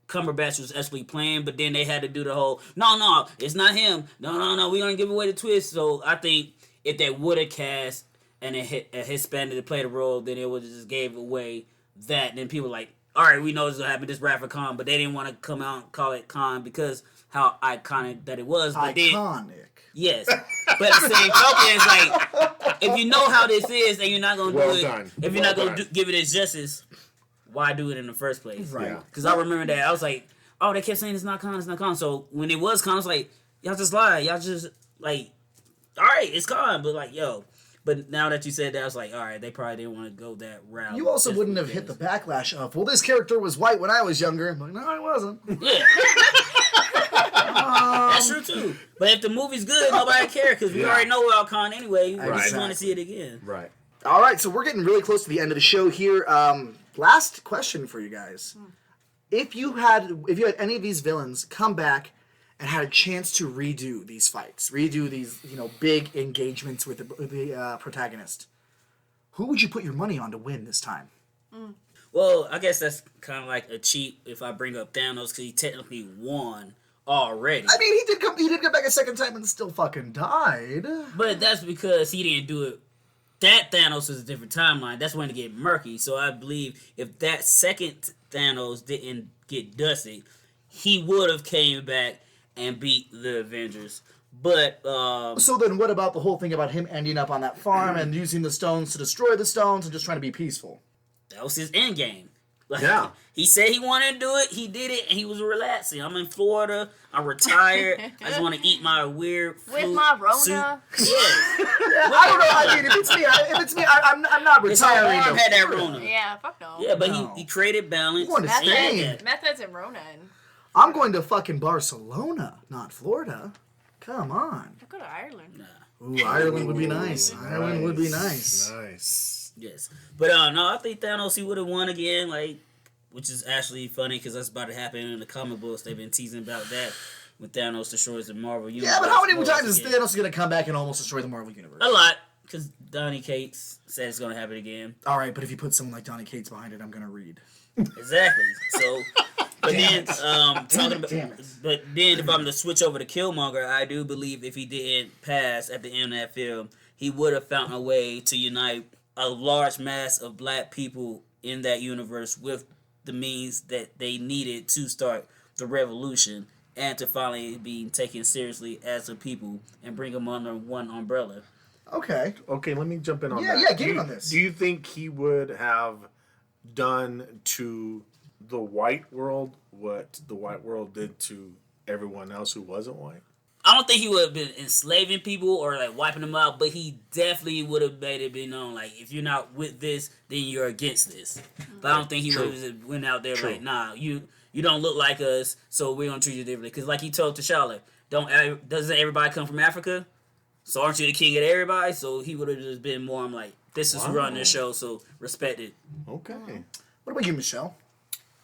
Speaker 3: Cumberbatch was actually playing, but then they had to do the whole no, it's not him. No, we gonna give away the twist. So I think if they would have cast and a Hispanic to play the role, then it would have just gave away that. And then people like, all right, we know this will happen. This rapper Khan, but they didn't want to come out and call it Khan because how iconic that it was. But then,
Speaker 1: Iconic.
Speaker 3: yes, but at the same token, it's like if you know how this is, and you're not gonna
Speaker 4: Well
Speaker 3: do it,
Speaker 4: done.
Speaker 3: if you're
Speaker 4: Well
Speaker 3: not gonna
Speaker 4: done.
Speaker 3: give it its justice, why do it in the first place?
Speaker 1: Right.
Speaker 4: Yeah.
Speaker 3: Because I remember that I was like, oh, they kept saying it's not Khan, it's not Khan. So when it was Khan, I was like, y'all just lied. Y'all just like, all right, it's Khan, but like, yo. But now that you said that, I was like, all right, they probably didn't want to go that route.
Speaker 1: You also
Speaker 3: just
Speaker 1: wouldn't have hit the backlash of, well, this character was white when I was younger. I'm like, no, I wasn't.
Speaker 3: Yeah. That's true too. But if the movie's good, nobody cares because we
Speaker 4: Yeah.
Speaker 3: already know about Khan anyway. We
Speaker 4: Right.
Speaker 3: just want to see it again.
Speaker 4: Right.
Speaker 1: All right, so we're getting really close to the end of the show here. Last question for you guys: if you had any of these villains come back and had a chance to redo these fights, redo these big engagements with the protagonist, who would you put your money on to win this time?
Speaker 3: Well, I guess that's kind of like a cheat if I bring up Thanos because he technically won already.
Speaker 1: I mean, he did come back a second time and still fucking died.
Speaker 3: But that's because he didn't do it. That Thanos is a different timeline. That's when it get murky. So I believe if that second Thanos didn't get dusted, he would have came back and beat the Avengers. But
Speaker 1: So then, what about the whole thing about him ending up on that farm and using the stones to destroy the stones and just trying to be peaceful?
Speaker 3: that was his end game. Like,
Speaker 4: Yeah.
Speaker 3: He said he wanted to do it. He did it, and he was relaxing. I'm in Florida. I'm retired. I just want to eat my weird
Speaker 2: With
Speaker 3: fruit
Speaker 2: my Rona.
Speaker 3: soup. Yes.
Speaker 1: I don't know. I mean, if it's me, I'm not
Speaker 3: His whole
Speaker 1: retiring.
Speaker 3: arm had that Rona.
Speaker 2: Yeah, fuck no.
Speaker 3: Yeah, but
Speaker 1: No.
Speaker 3: he created balance.
Speaker 1: You want to
Speaker 3: He had
Speaker 1: stay.
Speaker 3: that.
Speaker 2: Methods and Rona. And
Speaker 1: I'm going to fucking Barcelona, not Florida. Come on.
Speaker 2: go to Ireland.
Speaker 1: Ooh, Ireland would be nice. Ireland would be nice.
Speaker 4: Nice.
Speaker 3: Yes, but no, I think Thanos he would have won again, like, which is actually funny because that's about to happen in the comic books. They've been teasing about that when Thanos destroys the Marvel universe.
Speaker 1: Yeah, but how many more
Speaker 3: once
Speaker 1: times is
Speaker 3: again.
Speaker 1: Thanos going to come back and almost destroy the Marvel Universe?
Speaker 3: A lot, because Donny Cates said it's going to happen again.
Speaker 1: All right, but if you put someone like Donny Cates behind it, I'm going to read.
Speaker 3: Exactly. So, but then talking about,
Speaker 1: Damn it.
Speaker 3: but then if I'm to switch over to Killmonger, I do believe if he didn't pass at the end of that film, he would have found a way to unite a large mass of black people in that universe with the means that they needed to start the revolution and to finally be taken seriously as a people and bring them under one umbrella.
Speaker 1: Okay.
Speaker 4: Okay, let me jump in on
Speaker 1: Yeah,
Speaker 4: that.
Speaker 1: yeah, get
Speaker 4: Do
Speaker 1: in
Speaker 4: you-
Speaker 1: on this.
Speaker 4: Do you think he would have done to the white world what the white world did to everyone else who wasn't white?
Speaker 3: I don't think he would have been enslaving people or like wiping them out, but he definitely would have made it be known like if you're not with this, then you're against this. But I don't think he
Speaker 4: True.
Speaker 3: would have just went out there
Speaker 4: True.
Speaker 3: like, nah, you don't look like us, so we're gonna treat you differently. Because like he told T'Challa, doesn't everybody come from Africa? So aren't you the king of everybody? So he would have just been more. I'm like, this is who run this show, so respect it.
Speaker 4: Okay.
Speaker 1: What about you, Michelle?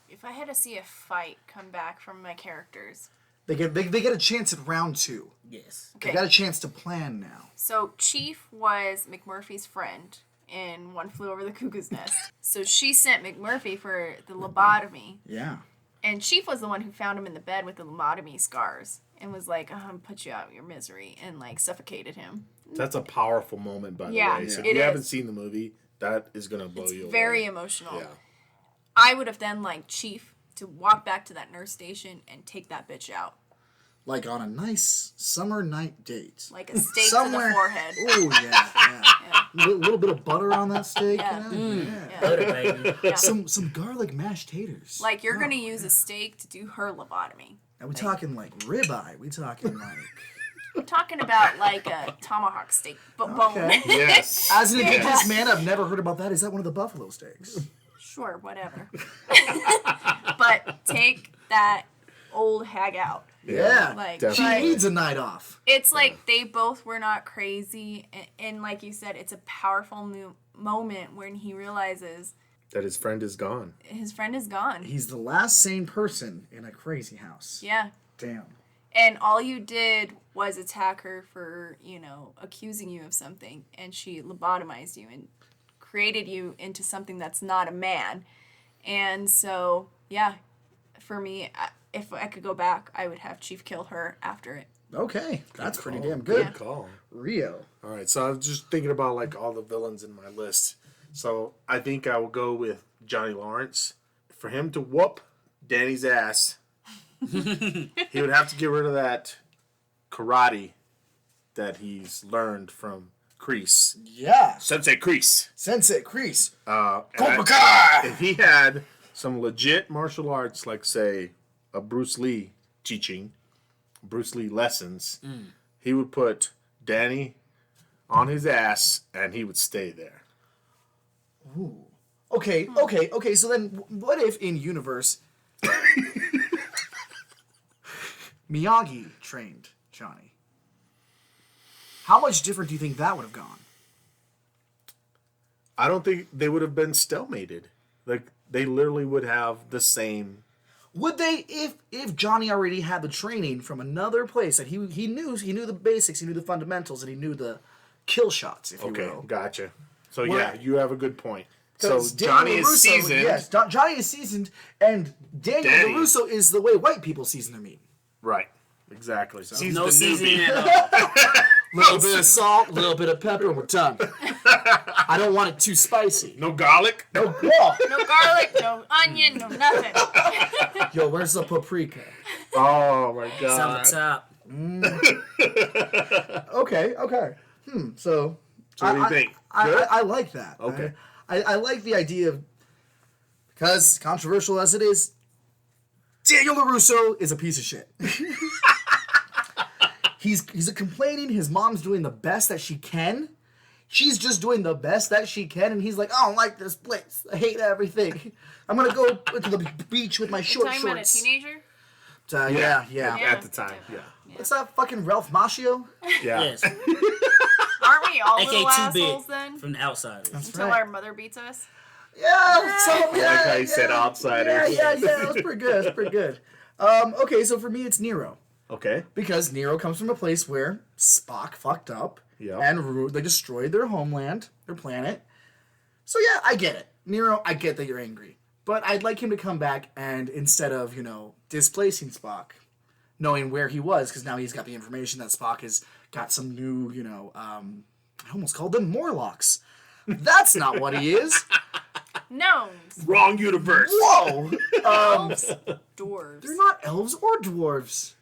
Speaker 2: If I had to see a fight come back from my characters.
Speaker 1: They get a chance at round 2.
Speaker 3: Yes.
Speaker 1: They
Speaker 2: Okay.
Speaker 1: got a chance to plan now.
Speaker 2: So Chief was McMurphy's friend in One Flew Over the Cuckoo's Nest. So she sent McMurphy for the lobotomy.
Speaker 1: Yeah.
Speaker 2: And Chief was the one who found him in the bed with the lobotomy scars and was like, I'm gonna put you out of your misery, and like suffocated him.
Speaker 4: That's a powerful moment, by the
Speaker 2: Yeah,
Speaker 4: way. So if
Speaker 2: it
Speaker 4: you
Speaker 2: is.
Speaker 4: haven't seen the movie, that is going to blow you away.
Speaker 2: Very emotional.
Speaker 4: Yeah.
Speaker 2: I would have then like Chief to walk back to that nurse station and take that bitch out.
Speaker 1: Like on a nice summer night date.
Speaker 2: Like a steak to the forehead.
Speaker 1: Oh, yeah. Little bit of butter on that steak.
Speaker 2: Yeah.
Speaker 1: You know?
Speaker 2: Yeah.
Speaker 3: Butter, baby.
Speaker 2: Yeah.
Speaker 1: Some garlic mashed taters.
Speaker 2: Like, you're going to use a steak to do her lobotomy.
Speaker 1: Are we talking like ribeye? We talking like...
Speaker 2: I'm talking about like a tomahawk steak, but
Speaker 1: Okay.
Speaker 2: bone.
Speaker 4: Yes.
Speaker 1: As an indigenous man, I've never heard about that. Is that one of the buffalo steaks?
Speaker 2: Sure, whatever. But take that old hag out.
Speaker 1: Yeah.
Speaker 2: Like,
Speaker 4: definitely.
Speaker 1: She
Speaker 2: but
Speaker 1: needs a night off.
Speaker 2: it's like they both were not crazy, and like you said, it's a powerful moment when he realizes
Speaker 4: That his friend is gone.
Speaker 2: his friend is gone.
Speaker 1: He's the last sane person in a crazy house.
Speaker 2: Yeah.
Speaker 1: Damn.
Speaker 2: And all you did was attack her for, accusing you of something, and she lobotomized you and created you into something that's not a man. And so, yeah, for me, if I could go back, I would have Chief kill her after it.
Speaker 1: Okay. That's pretty
Speaker 4: call.
Speaker 1: damn good.
Speaker 2: Yeah.
Speaker 4: Call.
Speaker 1: Rio.
Speaker 4: All right, so I was just thinking about like all the villains in my list. So I think I will go with Johnny Lawrence. For him to whoop Danny's ass, he would have to get rid of that karate that he's learned from Kreese.
Speaker 1: Yeah.
Speaker 4: Sensei Kreese.
Speaker 1: Sensei Kreese.
Speaker 4: And
Speaker 1: Cobra Kai!
Speaker 4: if he had some legit martial arts, like say a Bruce Lee teaching, Bruce Lee lessons, he would put Danny on his ass and he would stay there.
Speaker 1: Ooh. Okay. So then, what if in universe Miyagi trained Johnny? How much different do you think that would have gone?
Speaker 4: I don't think they would have been stalemated. Like they literally would have the same.
Speaker 1: Would they, if Johnny already had the training from another place that he knew the basics, he knew the fundamentals, and he knew the kill shots, if you
Speaker 4: Okay,
Speaker 1: will.
Speaker 4: gotcha. So
Speaker 1: Well,
Speaker 4: yeah, you have a good point. So
Speaker 1: 'Cause
Speaker 4: Johnny
Speaker 1: Daniel
Speaker 4: is
Speaker 1: LaRusso,
Speaker 4: seasoned.
Speaker 1: Yes, Johnny is seasoned, and Daniel
Speaker 4: Danny.
Speaker 1: LaRusso is the way white people season their meat.
Speaker 4: Right. Exactly. He's
Speaker 3: No
Speaker 4: the
Speaker 3: seasoning
Speaker 4: newbie.
Speaker 3: at all.
Speaker 1: Little bit of salt, little bit of pepper, and we're done. I don't want it too spicy.
Speaker 4: No garlic.
Speaker 1: No, whoa.
Speaker 2: No garlic, no onion, no nothing.
Speaker 1: Yo, where's the paprika?
Speaker 4: Oh my
Speaker 3: It's on
Speaker 4: god.
Speaker 3: the top.
Speaker 1: Okay. So
Speaker 4: So what do you think?
Speaker 1: I
Speaker 4: Good?
Speaker 1: like that.
Speaker 4: Okay.
Speaker 1: I like the idea of, because controversial as it is, Daniel LaRusso is a piece of shit. He's complaining his mom's doing the best that she can. She's just doing the best that she can, and he's like, I don't like this place. I hate everything. I'm gonna go to the beach with my short
Speaker 2: Talking about a
Speaker 1: shorts.
Speaker 2: teenager?
Speaker 1: Yeah.
Speaker 2: Yeah.
Speaker 4: At the time, yeah.
Speaker 1: What's that fucking Ralph Macchio?
Speaker 4: Yeah.
Speaker 3: Yes.
Speaker 2: Aren't we all
Speaker 3: AKA
Speaker 2: little
Speaker 3: too
Speaker 2: assholes
Speaker 3: big
Speaker 2: then?
Speaker 3: from the outsiders.
Speaker 2: Until
Speaker 1: right.
Speaker 2: our mother beats us?
Speaker 1: Yeah, so,
Speaker 4: I like how you said outsiders.
Speaker 1: Yeah, that's pretty good. Okay, so for me, it's Nero.
Speaker 4: Okay.
Speaker 1: Because Nero comes from a place where Spock fucked up
Speaker 4: Yep.
Speaker 1: and they destroyed their homeland, their planet. So yeah, I get it. Nero, I get that you're angry. But I'd like him to come back and instead of, displacing Spock, knowing where he was, because now he's got the information that Spock has got some new, I almost called them Morlocks. That's not what he is.
Speaker 2: Gnomes.
Speaker 4: Wrong universe.
Speaker 1: Whoa!
Speaker 2: Elves. Dwarves.
Speaker 1: They're not elves or dwarves.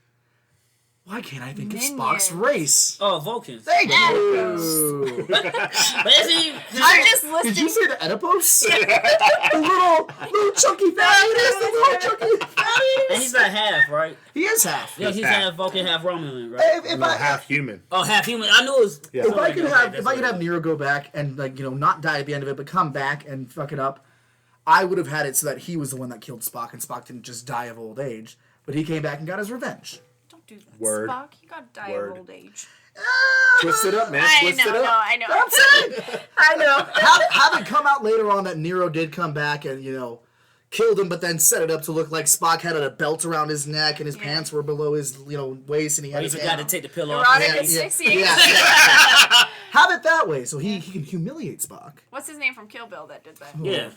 Speaker 1: Why can't I think of Spock's
Speaker 2: Minions.
Speaker 1: race?
Speaker 3: Oh, Vulcans.
Speaker 1: Thank
Speaker 2: Oedipus.
Speaker 1: you!
Speaker 3: But is he?
Speaker 2: I'm just
Speaker 1: Did you
Speaker 2: listening.
Speaker 1: say the Oedipus? the little chunky fatty? The little chunky fatty?
Speaker 3: And he's not half, right?
Speaker 1: He is half.
Speaker 3: Yeah, he's
Speaker 4: half.
Speaker 3: half Vulcan, half Romulan, right?
Speaker 1: If
Speaker 4: No,
Speaker 1: I
Speaker 4: half human.
Speaker 3: Oh, half human. I knew it was.
Speaker 4: Yeah.
Speaker 1: if I could have
Speaker 3: That's what it was.
Speaker 1: Nero go back and not die at the end of it, but come back and fuck it up, I would have had it so that he was the one that killed Spock, and Spock didn't just die of old age, but he came back and got his revenge.
Speaker 2: Don't do that,
Speaker 4: Word.
Speaker 2: Spock. You gotta die
Speaker 4: Word.
Speaker 2: of old age.
Speaker 4: Twist it up, man. Twist it up.
Speaker 2: I know.
Speaker 1: That's it.
Speaker 2: I know.
Speaker 1: Have it come out later on that Nero did come back and killed him, but then set it up to look like Spock had a belt around his neck and his
Speaker 2: Yeah.
Speaker 1: pants were below his waist, and he had
Speaker 3: He
Speaker 1: his
Speaker 3: forgot to
Speaker 1: hand
Speaker 3: take the pillow off.
Speaker 2: Erotic
Speaker 3: his
Speaker 2: and
Speaker 3: head.
Speaker 2: sexy.
Speaker 1: Yeah. Have it that way, so he can humiliate Spock.
Speaker 2: What's his name from Kill Bill that did that?
Speaker 3: Yeah.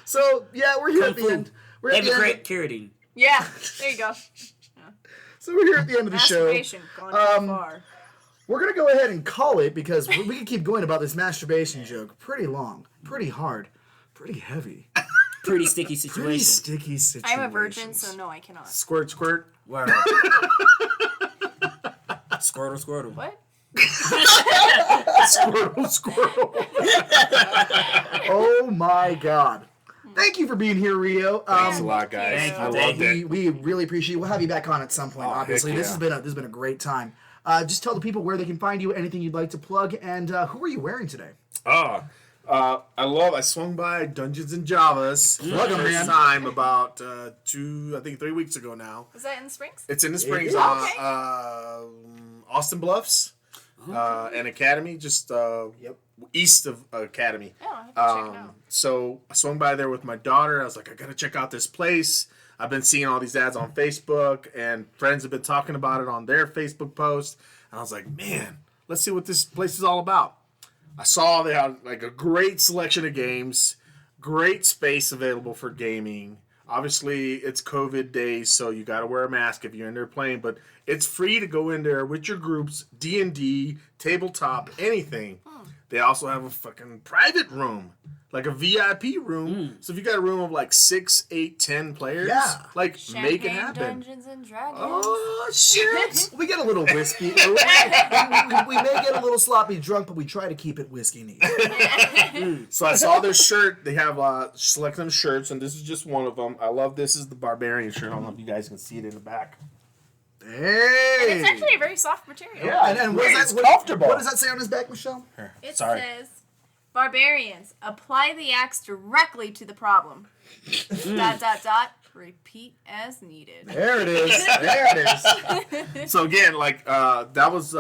Speaker 1: So yeah, we're here at
Speaker 3: Kung
Speaker 1: the
Speaker 3: Fu.
Speaker 1: end. We're at
Speaker 3: David
Speaker 1: the end.
Speaker 3: Craig Carradine.
Speaker 2: Yeah. There you go.
Speaker 1: So we're here at the end of the show.
Speaker 2: Masturbation gone too far.
Speaker 1: We're gonna go ahead and call it because we can keep going about this masturbation joke pretty long, pretty hard, pretty heavy.
Speaker 3: pretty sticky situation.
Speaker 1: Pretty sticky situation.
Speaker 2: I'm a virgin, so no, I cannot.
Speaker 4: Squirt, squirt.
Speaker 3: Word. Squirtle, squirtle.
Speaker 2: What?
Speaker 4: Squirtle, squirtle.
Speaker 1: Oh my God. Thank you for being here, Rio.
Speaker 4: Thanks a lot, guys.
Speaker 3: Thank you.
Speaker 4: I loved it.
Speaker 1: We really appreciate it. We'll have you back on at some point,
Speaker 4: Oh,
Speaker 1: obviously.
Speaker 4: heck
Speaker 1: This
Speaker 4: yeah.
Speaker 1: has been a great time. Just tell the people where they can find you, anything you'd like to plug, and who are you wearing today?
Speaker 4: I swung by Dungeons and Javas
Speaker 1: Plug 'em,
Speaker 4: first
Speaker 1: man.
Speaker 4: time about 3 weeks ago now.
Speaker 2: Was that in the Springs?
Speaker 4: It's in the Springs
Speaker 1: is.
Speaker 4: on
Speaker 2: Okay.
Speaker 4: Austin Bluffs and Academy, just east of Academy.
Speaker 2: Oh, I have to check it out.
Speaker 4: So I swung by there with my daughter. I was like, I gotta check out this place. I've been seeing all these ads on Facebook, and friends have been talking about it on their Facebook post. And I was like, man, let's see what this place is all about. I saw they had like a great selection of games, great space available for gaming. Obviously, it's COVID days, so you got to wear a mask if you're in there playing. But it's free to go in there with your groups, D&D, tabletop, anything. They also have a fucking private room, like a VIP room. So if you got a room of like 6, 8, 10 players,
Speaker 1: Yeah.
Speaker 4: like make it
Speaker 2: Champagne
Speaker 4: happen.
Speaker 2: Dungeons and Dragons.
Speaker 4: Oh shit!
Speaker 1: We get a little whiskey. we may get a little sloppy drunk, but we try to keep it whiskey neat.
Speaker 4: So I saw this shirt. They have selection of shirts, and this is just one of them. I love this. Is the Barbarian shirt. I don't know if you guys can see it in the back.
Speaker 1: Hey!
Speaker 2: It's actually a very soft material.
Speaker 1: Yeah, and what,
Speaker 4: Great,
Speaker 1: does
Speaker 4: it's
Speaker 1: that,
Speaker 4: comfortable.
Speaker 1: What does that say on his back, Michelle?
Speaker 2: It
Speaker 4: Sorry.
Speaker 2: says, "Barbarians, apply the axe directly to the problem. ... Repeat as needed."
Speaker 1: There it is. There it is.
Speaker 4: So again, like that was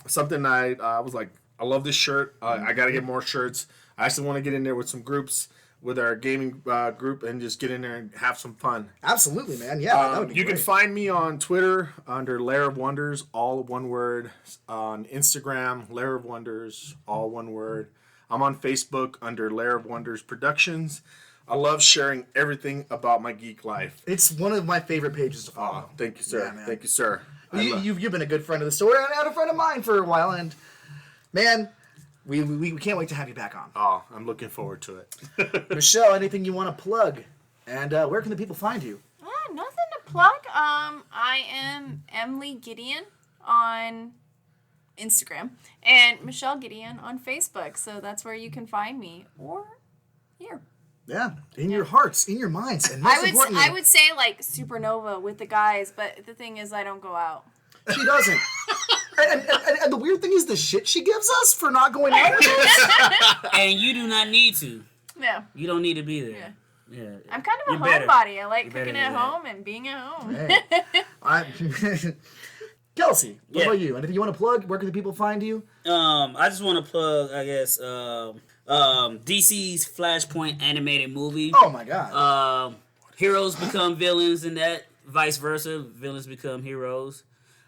Speaker 4: something I was like, I love this shirt. I got to get more shirts. I actually want to get in there with some groups with our gaming group and just get in there and have some fun.
Speaker 1: Absolutely, man. Yeah, that would be
Speaker 4: You
Speaker 1: great.
Speaker 4: can find me on Twitter under Lair of Wonders, all one word. On Instagram, Lair of Wonders, all one word. I'm on Facebook under Lair of Wonders Productions. I love sharing everything about my geek life.
Speaker 1: It's one of my favorite pages to follow.
Speaker 4: Thank you, sir.
Speaker 1: Yeah, man.
Speaker 4: Thank you, sir.
Speaker 1: You've been a good friend of the store and a friend of mine for a while, and man, we can't wait to have you back on.
Speaker 4: Oh, I'm looking forward to it.
Speaker 1: Michelle, anything you want to plug? And where can the people find you?
Speaker 2: Nothing to plug. I am Emily Gideon on Instagram and Michelle Gideon on Facebook. So that's where you can find me, or here.
Speaker 1: Yeah, in your hearts, in your minds, and most importantly,
Speaker 2: I would say like Supernova with the guys, but the thing is I don't go out.
Speaker 1: she doesn't. and the weird thing is the shit she gives us for not going out with us.
Speaker 3: And you do not need to.
Speaker 2: No.
Speaker 3: You don't need to be there. Yeah.
Speaker 2: I'm kind of a
Speaker 3: You're better.
Speaker 2: homebody. I like
Speaker 3: You're better
Speaker 2: cooking
Speaker 3: than
Speaker 2: at
Speaker 3: that.
Speaker 2: home and being at home.
Speaker 1: Hey. Kelsey, what
Speaker 3: Yeah.
Speaker 1: about you? Anything you want to plug? Where can the people find you?
Speaker 3: I just want to plug, I guess, DC's Flashpoint animated movie.
Speaker 1: Oh my god.
Speaker 3: Heroes become villains in that, vice versa. Villains become heroes.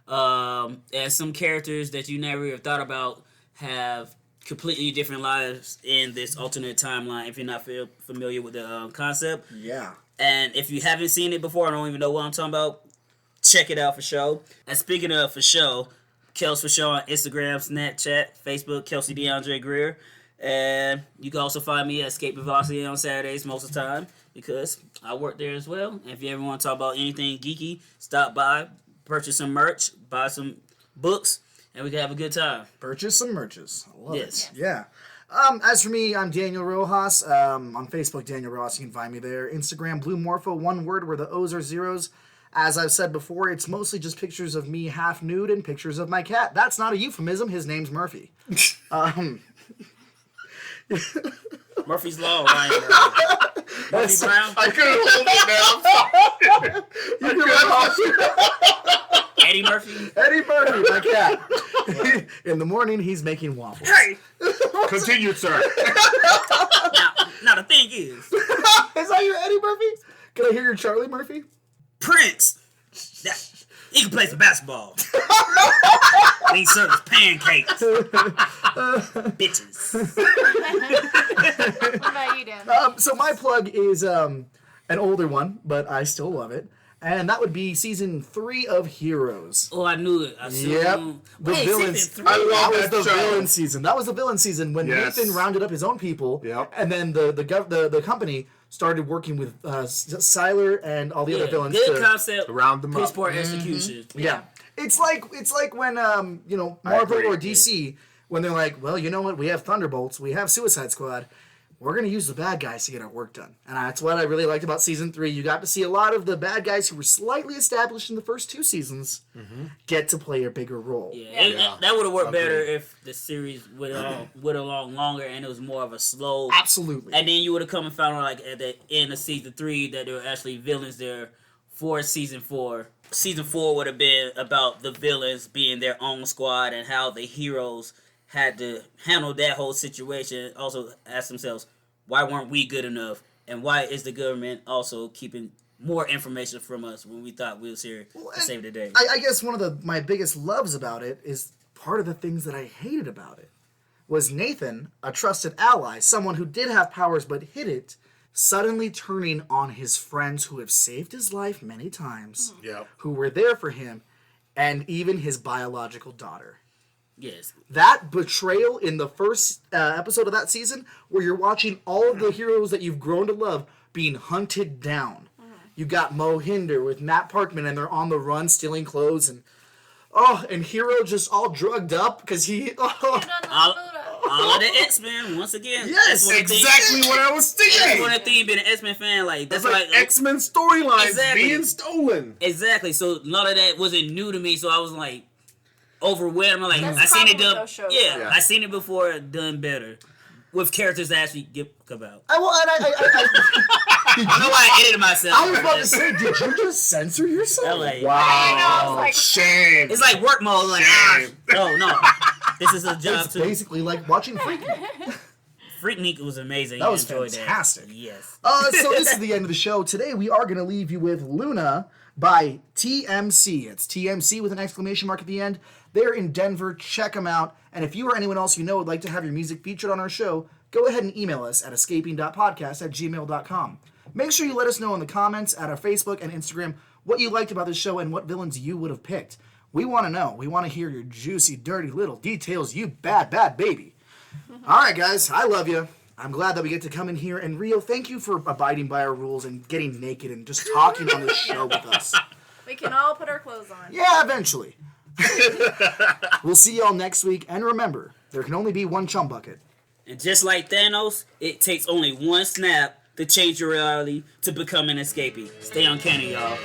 Speaker 3: And some characters that you never have thought about have completely different lives in this alternate timeline if you're not familiar with the concept.
Speaker 1: Yeah.
Speaker 3: And if you haven't seen it before, I don't even know what I'm talking about, check it out for show. And speaking of for show, Kels for show on Instagram, Snapchat, Facebook, Kelsey DeAndre Greer. And you can also find me at Escape Velocity on Saturdays most of the time because I work there as well. And if you ever want to talk about anything geeky, stop by, purchase some merch, buy some books, and we can have a good time.
Speaker 1: Purchase some merches. I love
Speaker 3: Yes.
Speaker 1: it. Yeah. As for me, I'm Daniel Rojas. On Facebook, Daniel Rojas. You can find me there. Instagram, Blue Morpho, one word where the O's are zeros. As I've said before, it's mostly just pictures of me half nude and pictures of my cat. That's not a euphemism. His name's Murphy.
Speaker 3: Murphy's Law, Ryan. Murphy Brown,
Speaker 4: I couldn't hold it now.
Speaker 3: Eddie Murphy.
Speaker 1: Eddie Murphy, my cat. In the morning, he's making waffles.
Speaker 3: Hey!
Speaker 4: Continue, sir.
Speaker 3: Now the thing is,
Speaker 1: Is that your Eddie Murphy? Can I hear your Charlie Murphy?
Speaker 3: Prince, he can play some basketball. He serves pancakes. Bitches.
Speaker 2: What about you, Dan?
Speaker 1: So my plug is an older one, but I still love it. And that would be season 3 of Heroes.
Speaker 3: Oh, I knew it. I
Speaker 1: Yep. The
Speaker 3: Wait,
Speaker 1: villains.
Speaker 3: season 3?
Speaker 4: I love
Speaker 1: That was
Speaker 4: that
Speaker 1: the
Speaker 4: show.
Speaker 1: villain season. That was the villain season when
Speaker 4: Yes.
Speaker 1: Nathan rounded up his own people,
Speaker 4: Yep.
Speaker 1: and then the company started working with Siler and all the other villains.
Speaker 3: Good concept.
Speaker 4: Round them
Speaker 3: Piss
Speaker 4: up.
Speaker 3: poor execution.
Speaker 1: Yeah. It's like when Marvel
Speaker 4: agree.
Speaker 1: or DC when they're like, well, you know what? We have Thunderbolts, we have Suicide Squad. We're going to use the bad guys to get our work done. And that's what I really liked about Season 3. You got to see a lot of the bad guys who were slightly established in the first 2 seasons get to play a bigger role.
Speaker 3: Yeah. That would have worked better if the series went along longer and it was more of a slow...
Speaker 1: Absolutely.
Speaker 3: And then you would have come and found out, like, at the end of Season 3 that there were actually villains there for Season 4. Season 4 would have been about the villains being their own squad and how the heroes had to handle that whole situation. Also ask themselves, why weren't we good enough? And why is the government also keeping more information from us when we thought we was here to save the day?
Speaker 1: I guess one of my biggest loves about it is part of the things that I hated about it was Nathan, a trusted ally, someone who did have powers but hid it, suddenly turning on his friends who have saved his life many times, who were there for him, and even his biological daughter.
Speaker 3: Yes.
Speaker 1: That betrayal in the first episode of that season, where you're watching all of the heroes that you've grown to love being hunted down. You got Mo Hinder with Matt Parkman, and they're on the run stealing clothes, and Hero just all drugged up because he.
Speaker 3: All of the X-Men, once again.
Speaker 1: Yes,
Speaker 4: exactly what I was thinking.
Speaker 3: That's one of the thing being an X-Men fan, like that's
Speaker 4: like
Speaker 3: like
Speaker 4: X-Men storylines
Speaker 3: Exactly.
Speaker 4: being stolen.
Speaker 3: Exactly. So none of that wasn't new to me. So I was like overwhelmed. I'm like,
Speaker 2: That's
Speaker 3: I seen it
Speaker 2: the problem
Speaker 3: done.
Speaker 2: with those shows,
Speaker 3: Yeah,
Speaker 2: though.
Speaker 3: I seen it before, done better, with characters that actually come out.
Speaker 1: I
Speaker 3: I know why I edited myself.
Speaker 1: I was about to say, did you just censor yourself?
Speaker 3: I'm like,
Speaker 2: I was like,
Speaker 4: Shame.
Speaker 3: it's like work mode. Like, oh no, this is a job
Speaker 1: It's
Speaker 3: too.
Speaker 1: basically like watching Freaky.
Speaker 3: Freaknik was amazing.
Speaker 1: That
Speaker 3: You
Speaker 1: was
Speaker 3: enjoyed
Speaker 1: fantastic.
Speaker 3: That. Yes.
Speaker 1: So this is the end of the show. Today we are going to leave you with Luna by TMC. It's TMC with an exclamation mark at the end. They're in Denver. Check them out. And if you or anyone else you know would like to have your music featured on our show, go ahead and email us at escaping.podcast@gmail.com. Make sure you let us know in the comments at our Facebook and Instagram what you liked about this show and what villains you would have picked. We want to know. We want to hear your juicy, dirty little details, you bad, bad baby. All right, guys. I love you. I'm glad that we get to come in here. And Rio, thank you for abiding by our rules and getting naked and just talking on this show with us.
Speaker 2: we can all put our clothes on.
Speaker 1: Yeah, eventually. We'll see y'all next week. And remember, there can only be one chum bucket.
Speaker 3: And just like Thanos, it takes only one snap to change your reality to become an escapee. Stay uncanny, y'all.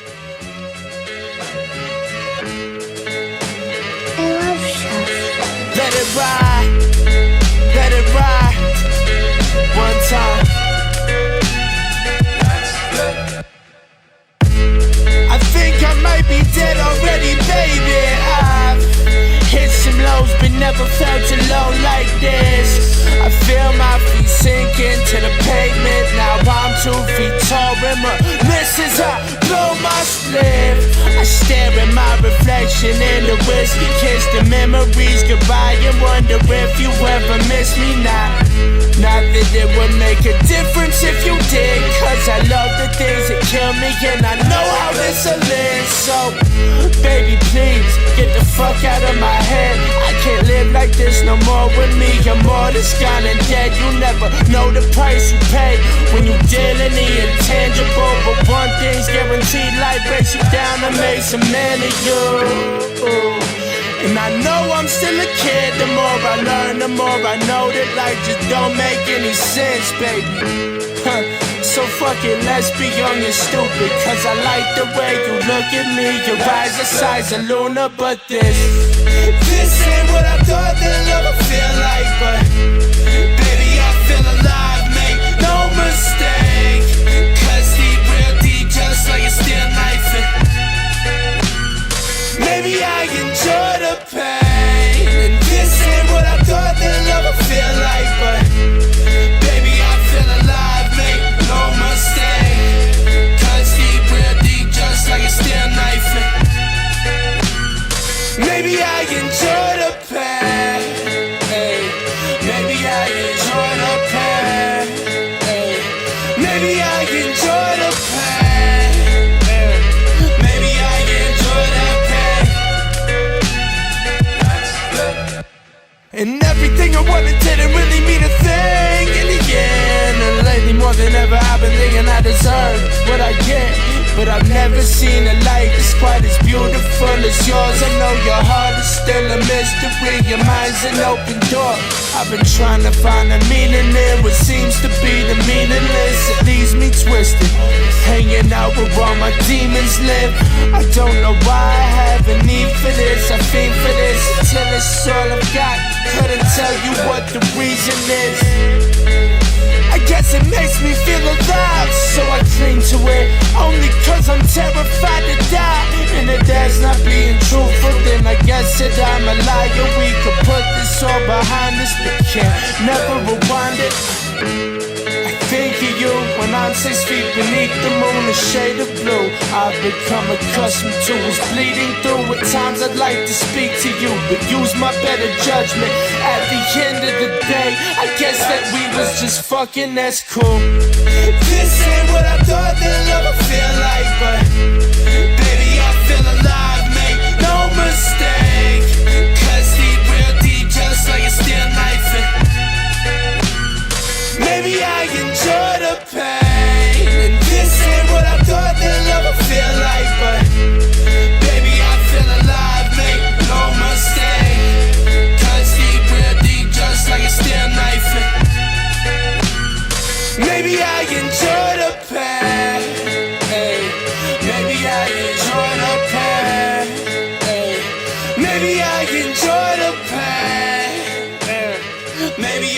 Speaker 5: Let it ride, let it ride, one time. I think I might be dead already, baby. I've hit some lows, but never felt a low like this. I feel my feet sinking to the pavement. Now I'm 2 feet tall and my wrist is hot. Blow my split. I stare at my reflection in the whiskey. Kiss the memories goodbye and wonder if you ever miss me now. Not that it would make a difference if you did, cause I love the things that kill me and I know how this will end. So, baby, please, get the fuck out of my head. I can't live like this no more with me. I'm more than gone and dead. You never know the price you pay when you deal in the intangible. But one thing's guaranteed, life breaks you down and makes a man of you. And I know I'm still a kid. The more I learn, the more I know that life just don't make any sense, baby. So fuck it, let's be young and stupid. Cause I like the way you look at me. Your eyes the size of Luna, but this ain't what I thought that love would feel like. But baby, I feel alive, make no mistake. Cause deep, real deep, just like a steel knife. Maybe I enjoy the pain. And this ain't what I thought that love would feel like. But baby, I feel alive, make no mistake. Cause deep, real deep, just like a steel knife. Maybe I enjoy the pain. Maybe I enjoy the pain. Maybe I enjoy the pain. Maybe I enjoy that pain. And everything I wanted didn't really mean a thing in the again. And lately more than ever I've been thinking I deserve what I get, but I've never seen a light that's quite as beautiful as yours. I know your heart is still a mystery, your mind's an open door. I've been trying to find a meaning in what seems to be the meaningless. It leaves me twisted, hanging out where all my demons live. I don't know why I have a need for this, I fiend for this until it's all I've got. Couldn't tell you what the reason is. I guess it makes me feel alive, so I cling to it, only cause I'm terrified to die. And if that's not being truthful, then I guess that I'm a liar. We could put this all behind us, but can't never rewind it. I think of you when I'm 6 feet beneath the moon, a shade of blue I've become accustomed to is bleeding through. At times I'd like to speak to you, but use my better judgment. At the end of the day, I guess that we was just fucking, that's cool. This ain't what I thought that love would feel like, but baby, I feel alive, make no mistake. Cause deep, real deep, just like a steel knife, and maybe I enjoy the pain. And this ain't what I thought that love would feel like, but baby, I feel alive, make no mistake. Cause deep, real deep, just like a steel knife, and maybe I enjoy the pain. Hey, maybe I enjoy the pain. Hey, maybe I enjoy the pain. Hey, maybe